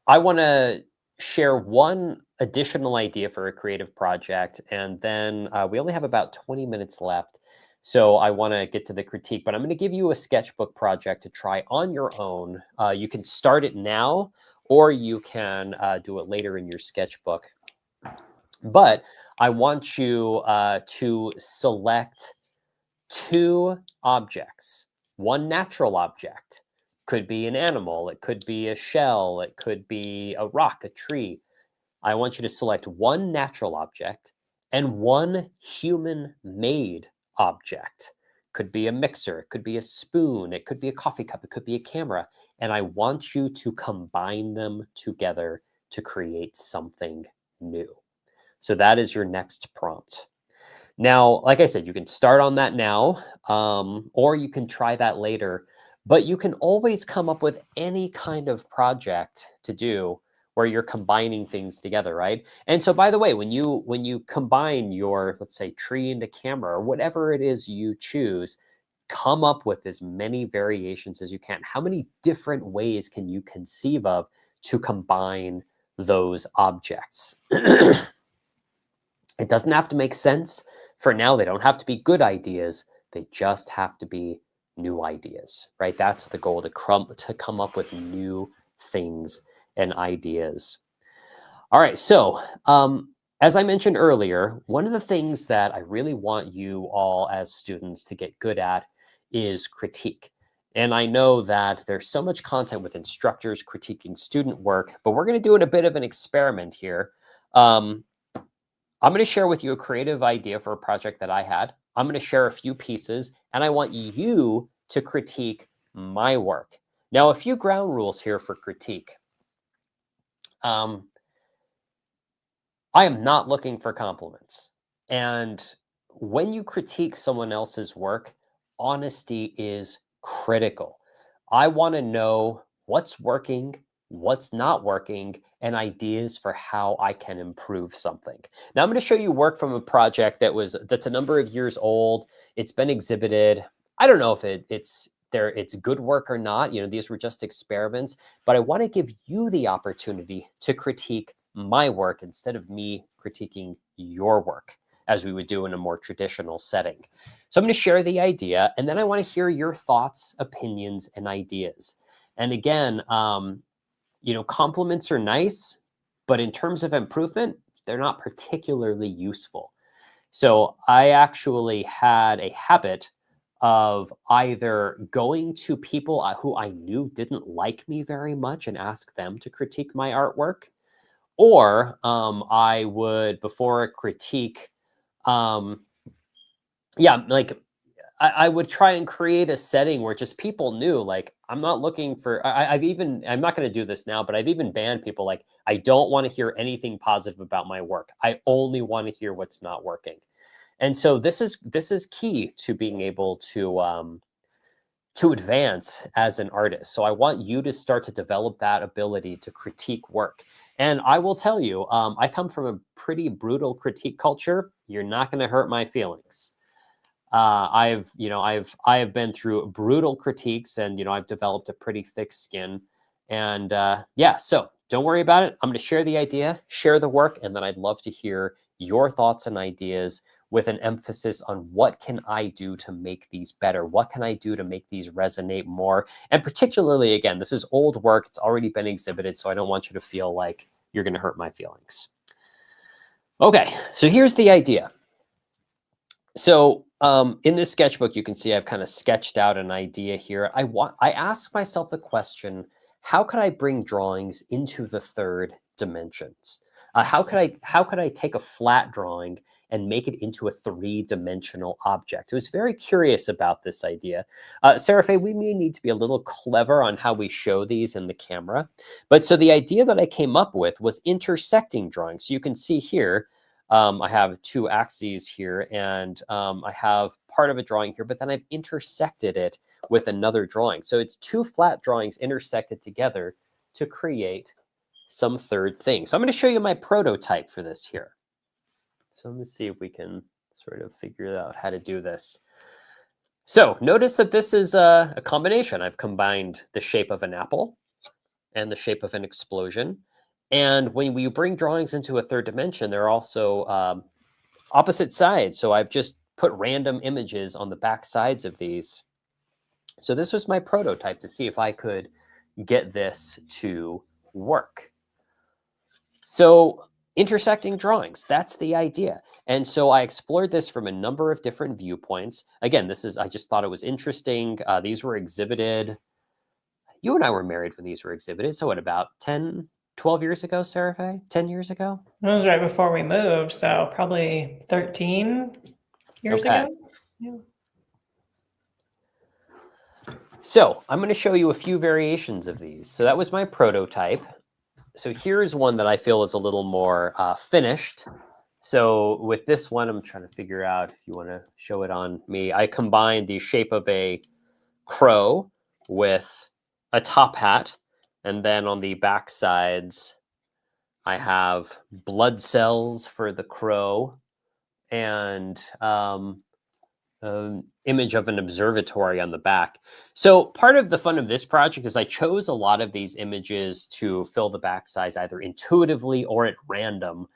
I want to share one additional idea for a creative project, and then we only have about 20 minutes left. So I want to get to the critique, but I'm going to give you a sketchbook project to try on your own. You can start it now, or you can do it later in your sketchbook. But I want you to select 2 objects, 1 natural object. Could be an animal, it could be a shell, it could be a rock, a tree. I want you to select 1 natural object and 1 human-made object. Could be a mixer, it could be a spoon, it could be a coffee cup, it could be a camera. And I want you to combine them together to create something new. So that is your next prompt. Now, like I said, you can start on that now, or you can try that later, but you can always come up with any kind of project to do where you're combining things together, right? And so, by the way, when you combine your, let's say, tree into camera or whatever it is you choose, come up with as many variations as you can. How many different ways can you conceive of to combine those objects? It doesn't have to make sense. For now, they don't have to be good ideas. They just have to be new ideas, right? That's the goal, to come up with new things and ideas. All right, so as I mentioned earlier, one of the things that I really want you all as students to get good at is critique. And I know that there's so much content with instructors critiquing student work, but we're going to do a bit of an experiment here. I'm going to share with you a creative idea for a project that I had. I'm going to share a few pieces, and I want you to critique my work. Now, a few ground rules here for critique. I am not looking for compliments. And when you critique someone else's work, honesty is critical. I want to know what's working, what's not working, and ideas for how I can improve something. Now I'm going to show you work from a project that's a number of years old. It's been exhibited. I don't know if it's good work or not. You know, these were just experiments, but I want to give you the opportunity to critique my work instead of me critiquing your work, as we would do in a more traditional setting. So I'm going to share the idea, and then I want to hear your thoughts, opinions, and ideas. And again, you know, compliments are nice, but in terms of improvement, they're not particularly useful. So I actually had a habit of either going to people who I knew didn't like me very much and ask them to critique my artwork, or I would, before a critique, yeah, like I would try and create a setting where just people knew, like, I'm not looking for, I'm not going to do this now, but I've even banned people. Like, I don't want to hear anything positive about my work. I only want to hear what's not working. And so this is key to being able to advance as an artist. So I want you to start to develop that ability to critique work. And I will tell you, I come from a pretty brutal critique culture. You're not going to hurt my feelings. I have been through brutal critiques, and I've developed a pretty thick skin. And yeah, so don't worry about it. I'm going to share the idea, share the work, and then I'd love to hear your thoughts and ideas, with an emphasis on what can I do to make these better? What can I do to make these resonate more? And particularly, again, this is old work. It's already been exhibited, so I don't want you to feel like you're going to hurt my feelings. Okay, so here's the idea. So in this sketchbook, you can see I've kind of sketched out an idea here. I ask myself the question, how could I bring drawings into the third dimensions? How could I take a flat drawing and make it into a three-dimensional object? I was very curious about this idea. Sarah Faye, we may need to be a little clever on how we show these in the camera. But so the idea that I came up with was intersecting drawings. So you can see here, I have two axes here, and I have part of a drawing here, but then I've intersected it with another drawing. So it's two flat drawings intersected together to create some third thing. So I'm going to show you my prototype for this here. So let me see if we can sort of figure out how to do this. So notice that this is a combination. I've combined the shape of an apple and the shape of an explosion. And when you bring drawings into a third dimension, they're also opposite sides. So I've just put random images on the back sides of these. So this was my prototype to see if I could get this to work. So intersecting drawings, that's the idea. And so I explored this from a number of different viewpoints. Again, I just thought it was interesting. These were exhibited. You and I were married when these were exhibited. So what, about 10, 12 years ago, Sarah Faye? 10 years ago? It was right before we moved, so probably 13 years ago. Yeah. So I'm going to show you a few variations of these. So that was my prototype. So here's one that I feel is a little more finished. So with this one, I'm trying to figure out if you want to show it on me. I combined the shape of a crow with a top hat. And then on the back sides, I have blood cells for the crow and image of an observatory on the back. So part of the fun of this project is I chose a lot of these images to fill the back sides either intuitively or at random.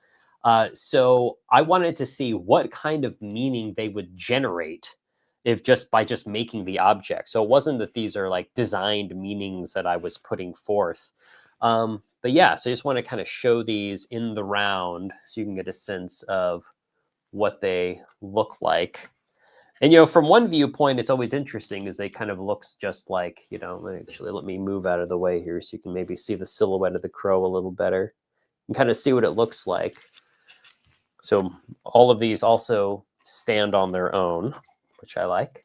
So I wanted to see what kind of meaning they would generate if by just making the object. So it wasn't that these are like designed meanings that I was putting forth. But yeah, so I just want to kind of show these in the round so you can get a sense of what they look like. And, from one viewpoint, it's always interesting is they kind of looks just like, actually, let me move out of the way here so you can maybe see the silhouette of the crow a little better and kind of see what it looks like. So all of these also stand on their own, which I like.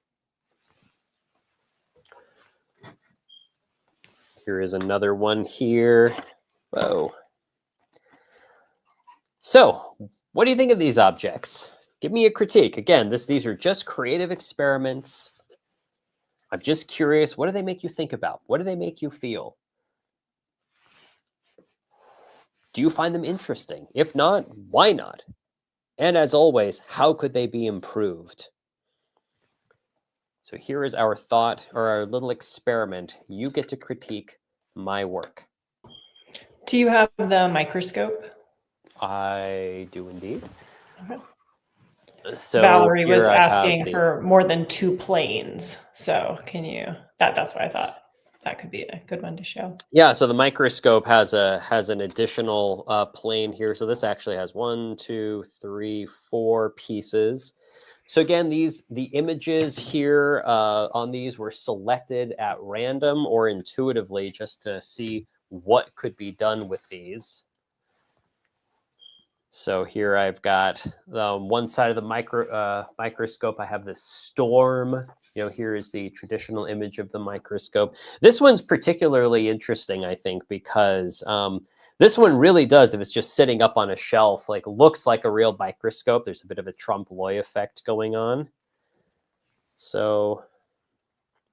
Here is another one here. Whoa. So what do you think of these objects? Give me a critique. Again, these are just creative experiments. I'm just curious, what do they make you think about? What do they make you feel? Do you find them interesting? If not, why not? And as always, how could they be improved? So here is our thought or our little experiment. You get to critique my work. Do you have the microscope? I do indeed. Okay. So Valerie was here I have asking for more than 2 planes. So can you, that's what I thought that could be a good one to show. Yeah, so the microscope has an additional plane here. So this actually has 1, 2, 3, 4 pieces. So again, the images here on these were selected at random or intuitively just to see what could be done with these. So here I've got one side of the microscope. I have this storm. Here is the traditional image of the microscope. This one's particularly interesting, I think, because this one really does, if it's just sitting up on a shelf, looks like a real microscope. There's a bit of a trompe-l'oeil effect going on. So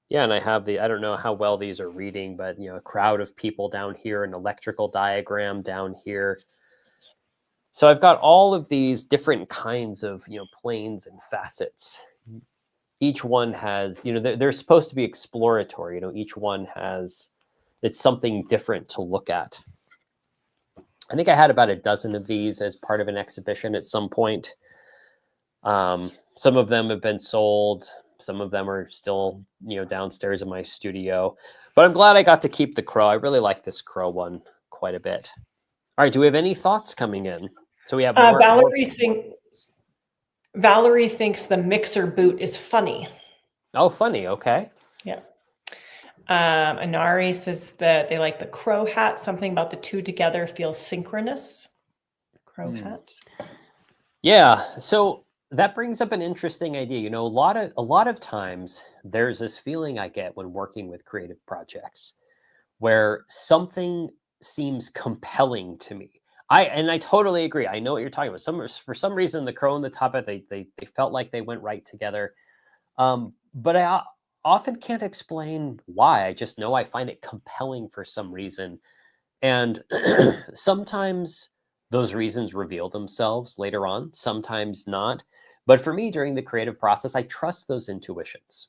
yeah, and I have I don't know how well these are reading, but a crowd of people down here, an electrical diagram down here. So I've got all of these different kinds of, planes and facets. Each one has, they're supposed to be exploratory. Each one it's something different to look at. I think I had about a dozen of these as part of an exhibition at some point. Some of them have been sold. Some of them are still, downstairs in my studio. But I'm glad I got to keep the crow. I really like this crow one quite a bit. All right, do we have any thoughts coming in? So we have more. Valerie thinks the mixer boot is funny. Oh, funny. Okay. Yeah. Anari says that they like the crow hat. Something about the two together feels synchronous. Crow hat. Yeah. So that brings up an interesting idea. A lot of times there's this feeling I get when working with creative projects where something seems compelling to me. I totally agree. I know what you're talking about. For some reason, the crow and the top hat, they felt like they went right together. But I often can't explain why. I just know I find it compelling for some reason. And sometimes those reasons reveal themselves later on, sometimes not. But for me, during the creative process, I trust those intuitions.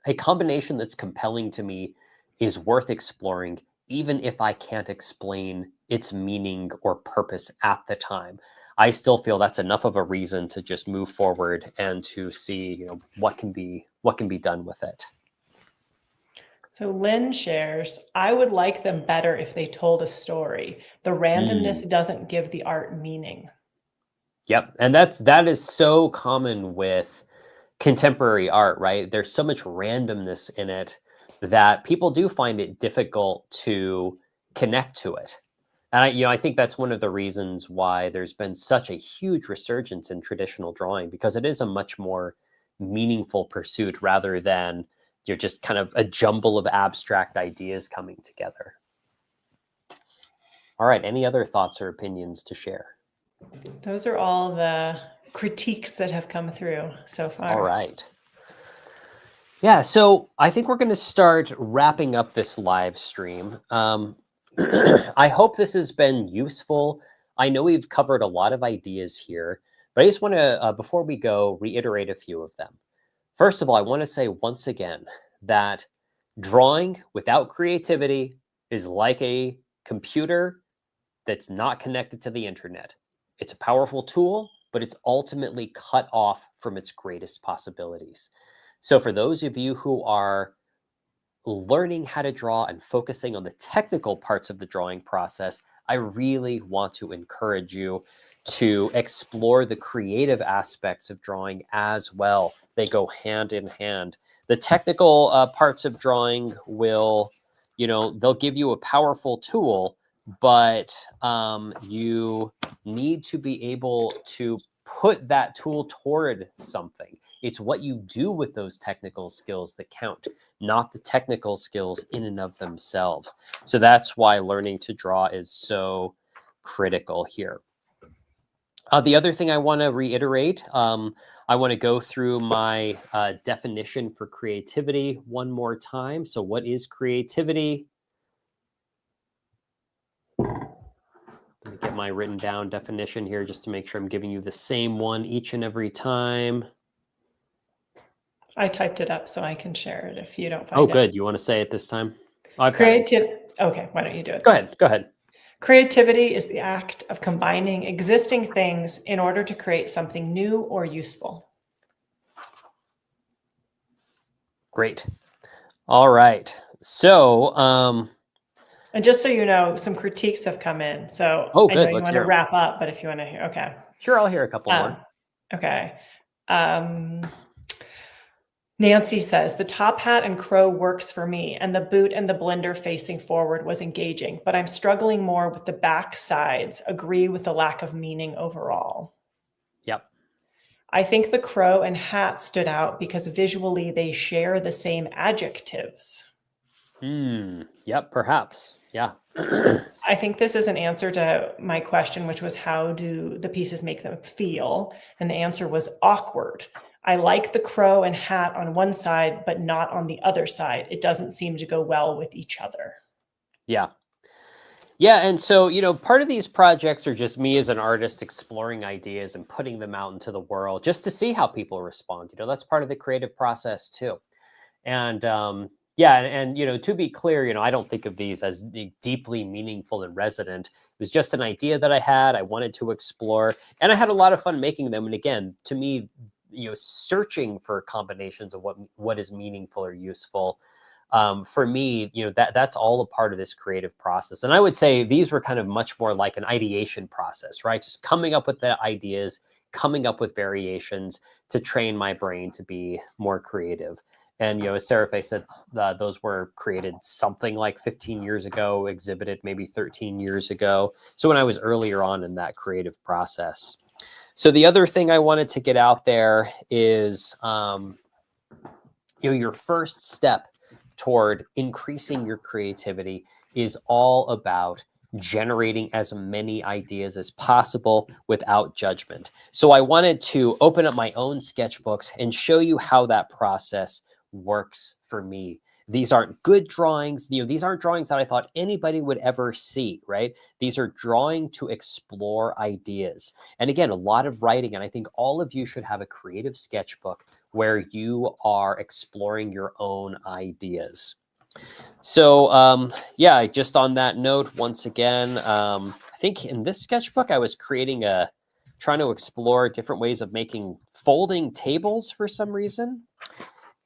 A combination that's compelling to me is worth exploring, even if I can't explain its meaning or purpose at the time. I still feel that's enough of a reason to just move forward and to see, what can be done with it. So Lynn shares, I would like them better if they told a story. The randomness doesn't give the art meaning. Yep. And that is so common with contemporary art, right? There's so much randomness in it that people do find it difficult to connect to it. And I think that's one of the reasons why there's been such a huge resurgence in traditional drawing, because it is a much more meaningful pursuit rather than you're just kind of a jumble of abstract ideas coming together. All right, any other thoughts or opinions to share? Those are all the critiques that have come through so far. All right. Yeah, so I think we're going to start wrapping up this live stream. I hope this has been useful. I know we've covered a lot of ideas here, but I just want to, before we go, reiterate a few of them. First of all, I want to say once again that drawing without creativity is like a computer that's not connected to the internet. It's a powerful tool, but it's ultimately cut off from its greatest possibilities. So for those of you who are learning how to draw and focusing on the technical parts of the drawing process, I really want to encourage you to explore the creative aspects of drawing as well. They go hand in hand. The technical parts of drawing will, they'll give you a powerful tool, but you need to be able to put that tool toward something. It's what you do with those technical skills that count, not the technical skills in and of themselves. So that's why learning to draw is so critical here. The other thing I want to reiterate, I want to go through my definition for creativity one more time. So what is creativity? Let me get my written down definition here just to make sure I'm giving you the same one each and every time. I typed it up so I can share it if you don't find it. Oh, good. You want to say it this time? Okay, why don't you do it? Go ahead. Creativity is the act of combining existing things in order to create something new or useful. Great. All right. So, and just so you know, some critiques have come in. So I know you want to wrap up, but if you want to hear, okay. Sure, I'll hear a couple more. Okay. Nancy says, the top hat and crow works for me, and the boot and the blender facing forward was engaging, but I'm struggling more with the back sides, agree with the lack of meaning overall. Yep. I think the crow and hat stood out because visually they share the same adjectives. Yep, perhaps. Yeah. I think this is an answer to my question, which was how do the pieces make them feel? And the answer was awkward. I like the crow and hat on one side, but not on the other side. It doesn't seem to go well with each other. Yeah. Yeah. And so, part of these projects are just me as an artist exploring ideas and putting them out into the world just to see how people respond. That's part of the creative process too. And, to be clear, I don't think of these as deeply meaningful and resonant. It was just an idea that I had, I wanted to explore, and I had a lot of fun making them. And again, to me, searching for combinations of what is meaningful or useful. For me, that's all a part of this creative process. And I would say these were kind of much more like an ideation process, right? Just coming up with the ideas, coming up with variations to train my brain to be more creative. And, as Seraphe said, those were created something like 15 years ago, exhibited maybe 13 years ago. So when I was earlier on in that creative process. So the other thing I wanted to get out there is, your first step toward increasing your creativity is all about generating as many ideas as possible without judgment. So I wanted to open up my own sketchbooks and show you how that process works for me. These aren't good drawings. These aren't drawings that I thought anybody would ever see, right? These are drawing to explore ideas. And again, a lot of writing. And I think all of you should have a creative sketchbook where you are exploring your own ideas. So, just on that note, once again, I think in this sketchbook, I was creating a trying to explore different ways of making folding tables for some reason.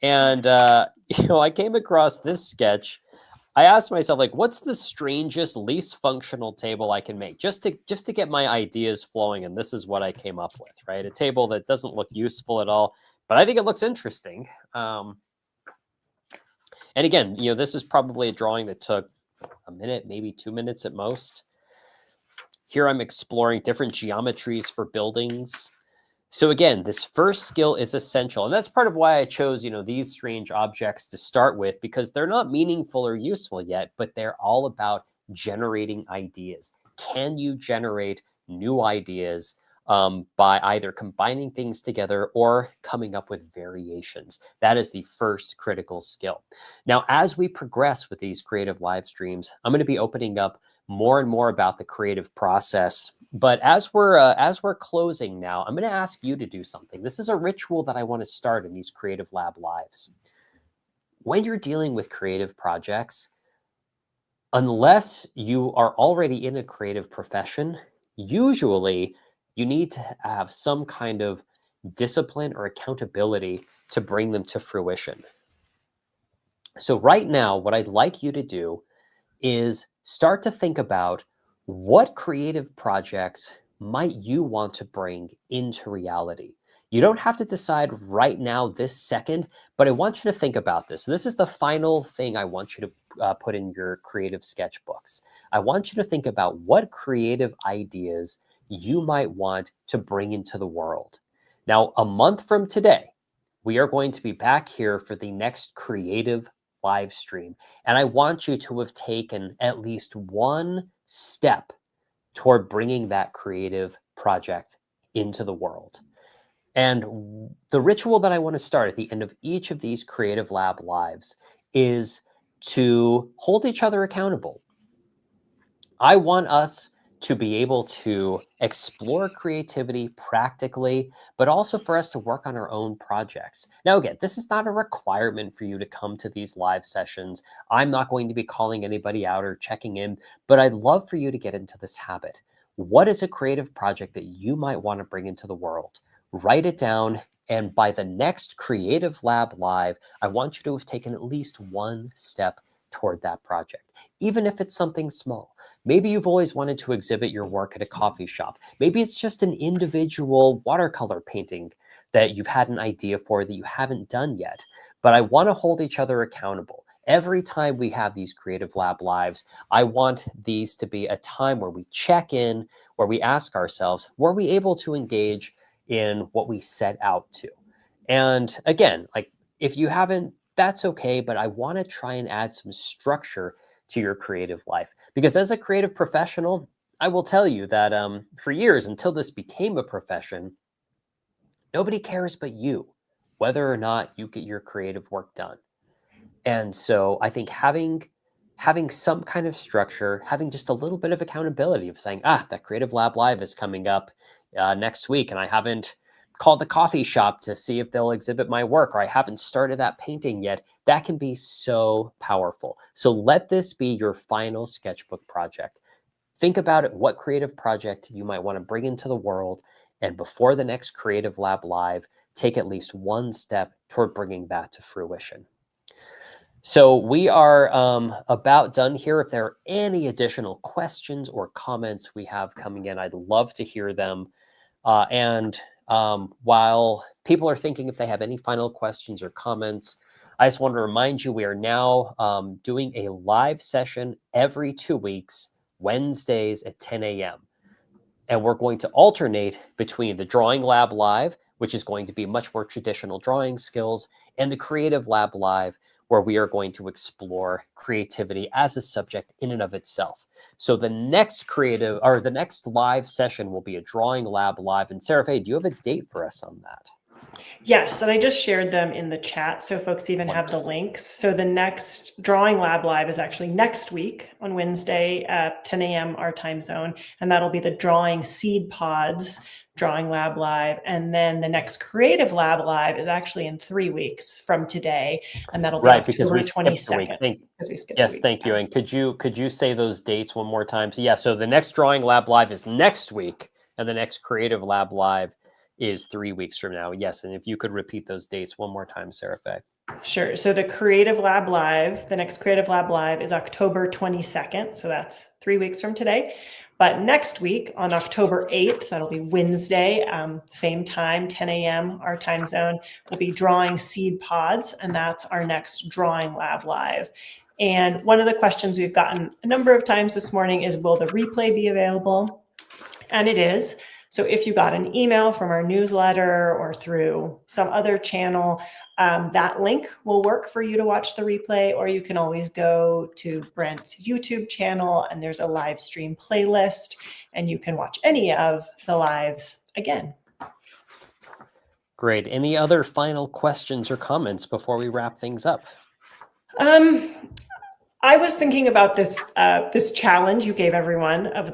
And, I came across this sketch. I asked myself, like, what's the strangest, least functional table I can make just to get my ideas flowing? And this is what I came up with, right? A table that doesn't look useful at all, but I think it looks interesting. And again, this is probably a drawing that took a minute, maybe 2 minutes at most. Here I'm exploring different geometries for buildings. So again, this first skill is essential. And that's part of why I chose, these strange objects to start with, because they're not meaningful or useful yet, but they're all about generating ideas. Can you generate new ideas by either combining things together or coming up with variations? That is the first critical skill. Now, as we progress with these creative live streams, I'm going to be opening up more and more about the creative process. But as we're closing now, I'm going to ask you to do something. This is a ritual that I want to start in these Creative Lab Lives. When you're dealing with creative projects, unless you are already in a creative profession, usually you need to have some kind of discipline or accountability to bring them to fruition. So right now, what I'd like you to do is start to think about what creative projects might you want to bring into reality. You don't have to decide right now, this second, but I want you to think about this. This is the final thing I want you to put in your creative sketchbooks. I want you to think about what creative ideas you might want to bring into the world. Now, a month from today, we are going to be back here for the next creative live stream. And I want you to have taken at least one step toward bringing that creative project into the world. And the ritual that I want to start at the end of each of these Creative Lab Lives is to hold each other accountable. I want us to be able to explore creativity practically, but also for us to work on our own projects. Now, again, this is not a requirement for you to come to these live sessions. I'm not going to be calling anybody out or checking in, but I'd love for you to get into this habit. What is a creative project that you might want to bring into the world? Write it down, and by the next Creative Lab Live, I want you to have taken at least one step toward that project, even if it's something small. Maybe you've always wanted to exhibit your work at a coffee shop. Maybe it's just an individual watercolor painting that you've had an idea for that you haven't done yet. But I want to hold each other accountable. Every time we have these Creative Lab Lives, I want these to be a time where we check in, where we ask ourselves, were we able to engage in what we set out to? And again, like, if you haven't, that's okay, but I want to try and add some structure to your creative life. Because as a creative professional, I will tell you that for years, until this became a profession, nobody cares but you, whether or not you get your creative work done. And so I think having some kind of structure, having just a little bit of accountability of saying, that Creative Lab Live is coming up next week, and I haven't called the coffee shop to see if they'll exhibit my work, or I haven't started that painting yet, that can be so powerful. So let this be your final sketchbook project. Think about it, what creative project you might want to bring into the world, and before the next Creative Lab Live, take at least one step toward bringing that to fruition. So we are about done here. If there are any additional questions or comments we have coming in, I'd love to hear them. While people are thinking if they have any final questions or comments, I just want to remind you we are now doing a live session every 2 weeks, Wednesdays at 10 a.m. And we're going to alternate between the Drawing Lab Live, which is going to be much more traditional drawing skills, and the Creative Lab Live, where we are going to explore creativity as a subject in and of itself. So the next live session will be a Drawing Lab Live. And Sarah Faye, do you have a date for us on that? Yes, and I just shared them in the chat, so folks even have the links. So the next Drawing Lab Live is actually next week on Wednesday at 10 a.m. our time zone, and that'll be the Drawing Seed Pods Drawing Lab Live. And then the next Creative Lab Live is actually in 3 weeks from today, and that'll be October 22nd. Yes, thank you. And could you say those dates one more time? So yeah, so the next Drawing Lab Live is next week, And the next Creative Lab Live is 3 weeks from now. Yes. And if you could repeat those dates one more time, Sarah Faye. Sure. So the Creative Lab Live, the next Creative Lab Live is October 22nd. So that's 3 weeks from today. But next week on October 8th, that'll be Wednesday, same time, 10 a.m. our time zone, we'll be drawing seed pods. And that's our next Drawing Lab Live. And one of the questions we've gotten a number of times this morning is, will the replay be available? And it is. So if you got an email from our newsletter or through some other channel, that link will work for you to watch the replay, or you can always go to Brent's YouTube channel and there's a live stream playlist and you can watch any of the lives again. Great. Any other final questions or comments before we wrap things up? I was thinking about this challenge you gave everyone of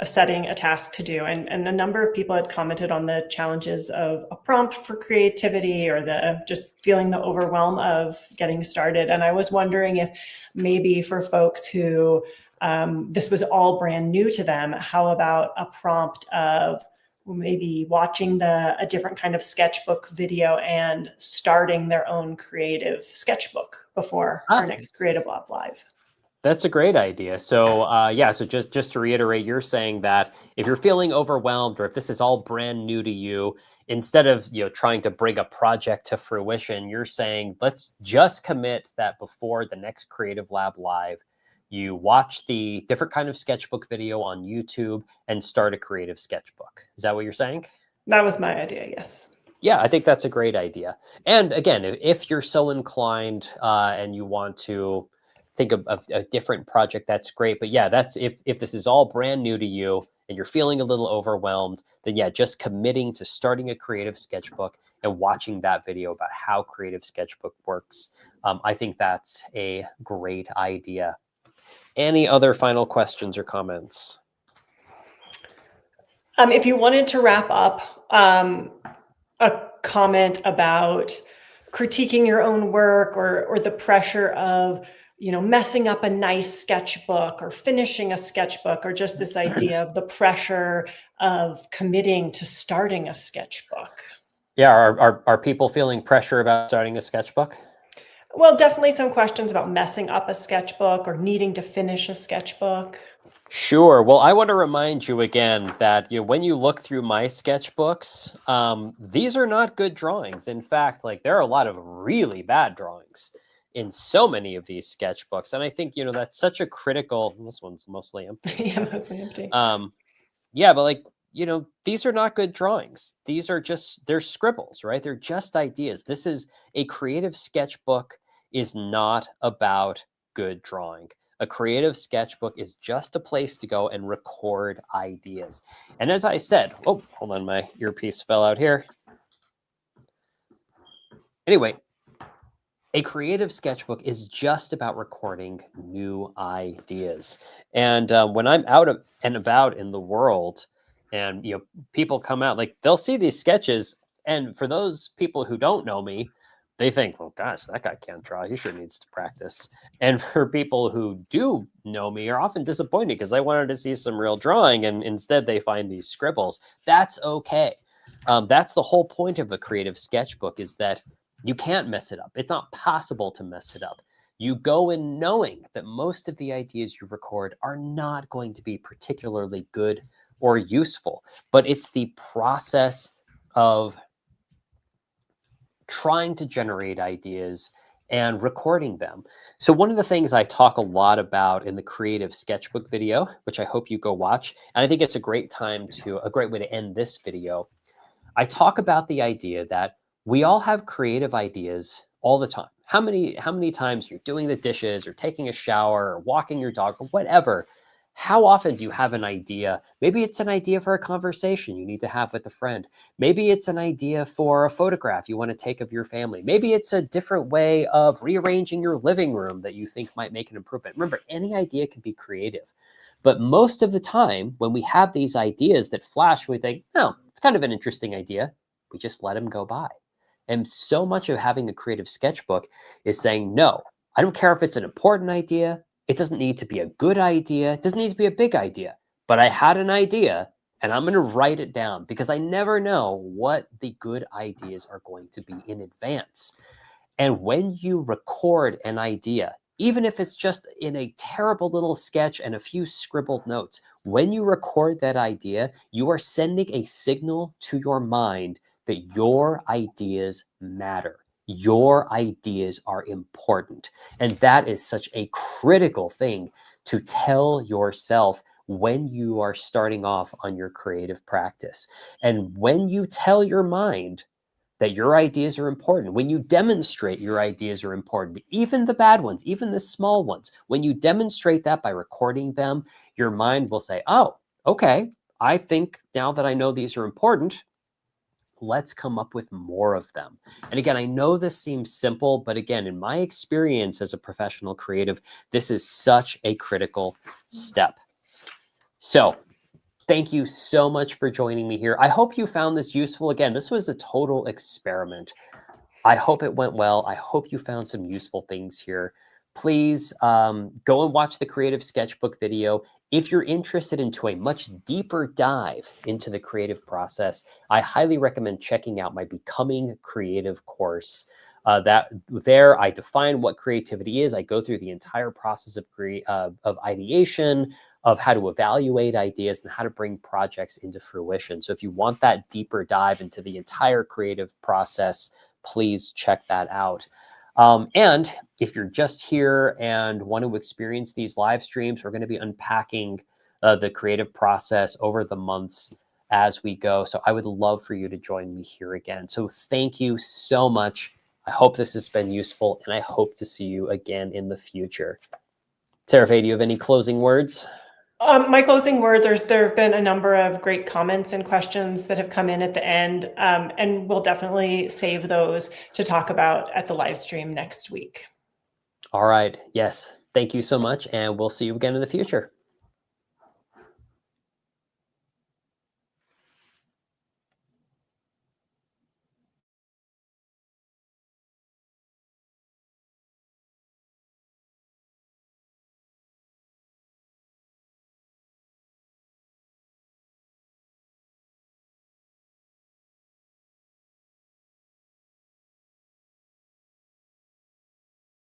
setting a task to do, and a number of people had commented on the challenges of a prompt for creativity or the just feeling the overwhelm of getting started. And I was wondering if maybe for folks who this was all brand new to them, how about a prompt of maybe watching a different kind of sketchbook video and starting their own creative sketchbook before our next Creative Lab Live. That's a great idea. So yeah, so just to reiterate, you're saying that if you're feeling overwhelmed or if this is all brand new to you, instead of trying to bring a project to fruition, you're saying let's just commit that before the next Creative Lab Live, you watch the different kind of sketchbook video on YouTube and start a creative sketchbook. Is that what you're saying? That was my idea, yes. Yeah, I think that's a great idea. And again, if you're so inclined and you want to think of a different project, that's great. But yeah, that's if this is all brand new to you and you're feeling a little overwhelmed, then yeah, just committing to starting a creative sketchbook and watching that video about how creative sketchbook works. I think that's a great idea. Any other final questions or comments? If you wanted to wrap up, a comment about critiquing your own work or the pressure of messing up a nice sketchbook or finishing a sketchbook, or just this idea of the pressure of committing to starting a sketchbook. Yeah, are people feeling pressure about starting a sketchbook? Well, definitely some questions about messing up a sketchbook or needing to finish a sketchbook. Sure. Well, I want to remind you again that when you look through my sketchbooks, these are not good drawings. In fact, there are a lot of really bad drawings in so many of these sketchbooks, and I think that's such a critical. This one's mostly empty. Yeah, mostly empty. Yeah, but these are not good drawings. These are they're scribbles, right? They're just ideas. This is a creative sketchbook is not about good drawing. A creative sketchbook is just a place to go and record ideas. And as I said, oh, hold on, my earpiece fell out here. Anyway, a creative sketchbook is just about recording new ideas. And when I'm out and about in the world and people come out, they'll see these sketches. And for those people who don't know me, they think, well, gosh, that guy can't draw. He sure needs to practice. And for people who do know me are often disappointed because they wanted to see some real drawing and instead they find these scribbles. That's okay. That's the whole point of a creative sketchbook, is that you can't mess it up. It's not possible to mess it up. You go in knowing that most of the ideas you record are not going to be particularly good or useful, but it's the process of trying to generate ideas and recording them. So one of the things I talk a lot about in the creative sketchbook video, which I hope you go watch, and I think it's a great way to end this video. I talk about the idea that we all have creative ideas all the time. How many times you're doing the dishes or taking a shower or walking your dog or whatever, how often do you have an idea? Maybe it's an idea for a conversation you need to have with a friend. Maybe it's an idea for a photograph you want to take of your family. Maybe it's a different way of rearranging your living room that you think might make an improvement. Remember, any idea can be creative. But most of the time, when we have these ideas that flash, we think, oh, it's kind of an interesting idea. We just let them go by. And so much of having a creative sketchbook is saying, no, I don't care if it's an important idea. It doesn't need to be a good idea. It doesn't need to be a big idea. But I had an idea, and I'm going to write it down because I never know what the good ideas are going to be in advance. And when you record an idea, even if it's just in a terrible little sketch and a few scribbled notes, when you record that idea, you are sending a signal to your mind that your ideas matter. Your ideas are important. And that is such a critical thing to tell yourself when you are starting off on your creative practice. And when you tell your mind that your ideas are important, when you demonstrate your ideas are important, even the bad ones, even the small ones, when you demonstrate that by recording them, your mind will say, oh, okay, I think now that I know these are important, let's come up with more of them. And again, I know this seems simple, but again, in my experience as a professional creative, this is such a critical step. So thank you so much for joining me here. I hope you found this useful. Again, this was a total experiment. I hope it went well. I hope you found some useful things here. Please go and watch the Creative Sketchbook video. If you're interested into a much deeper dive into the creative process, I highly recommend checking out my Becoming Creative course. There I define what creativity is. I go through the entire process of ideation, of how to evaluate ideas, and how to bring projects into fruition. So if you want that deeper dive into the entire creative process, please check that out. And if you're just here and want to experience these live streams, we're going to be unpacking the creative process over the months as we go. So I would love for you to join me here again. So thank you so much. I hope this has been useful, and I hope to see you again in the future. Sarah Faye, do you have any closing words? My closing words are there have been a number of great comments and questions that have come in at the end, and we'll definitely save those to talk about at the live stream next week. All right. Yes. Thank you so much, and we'll see you again in the future.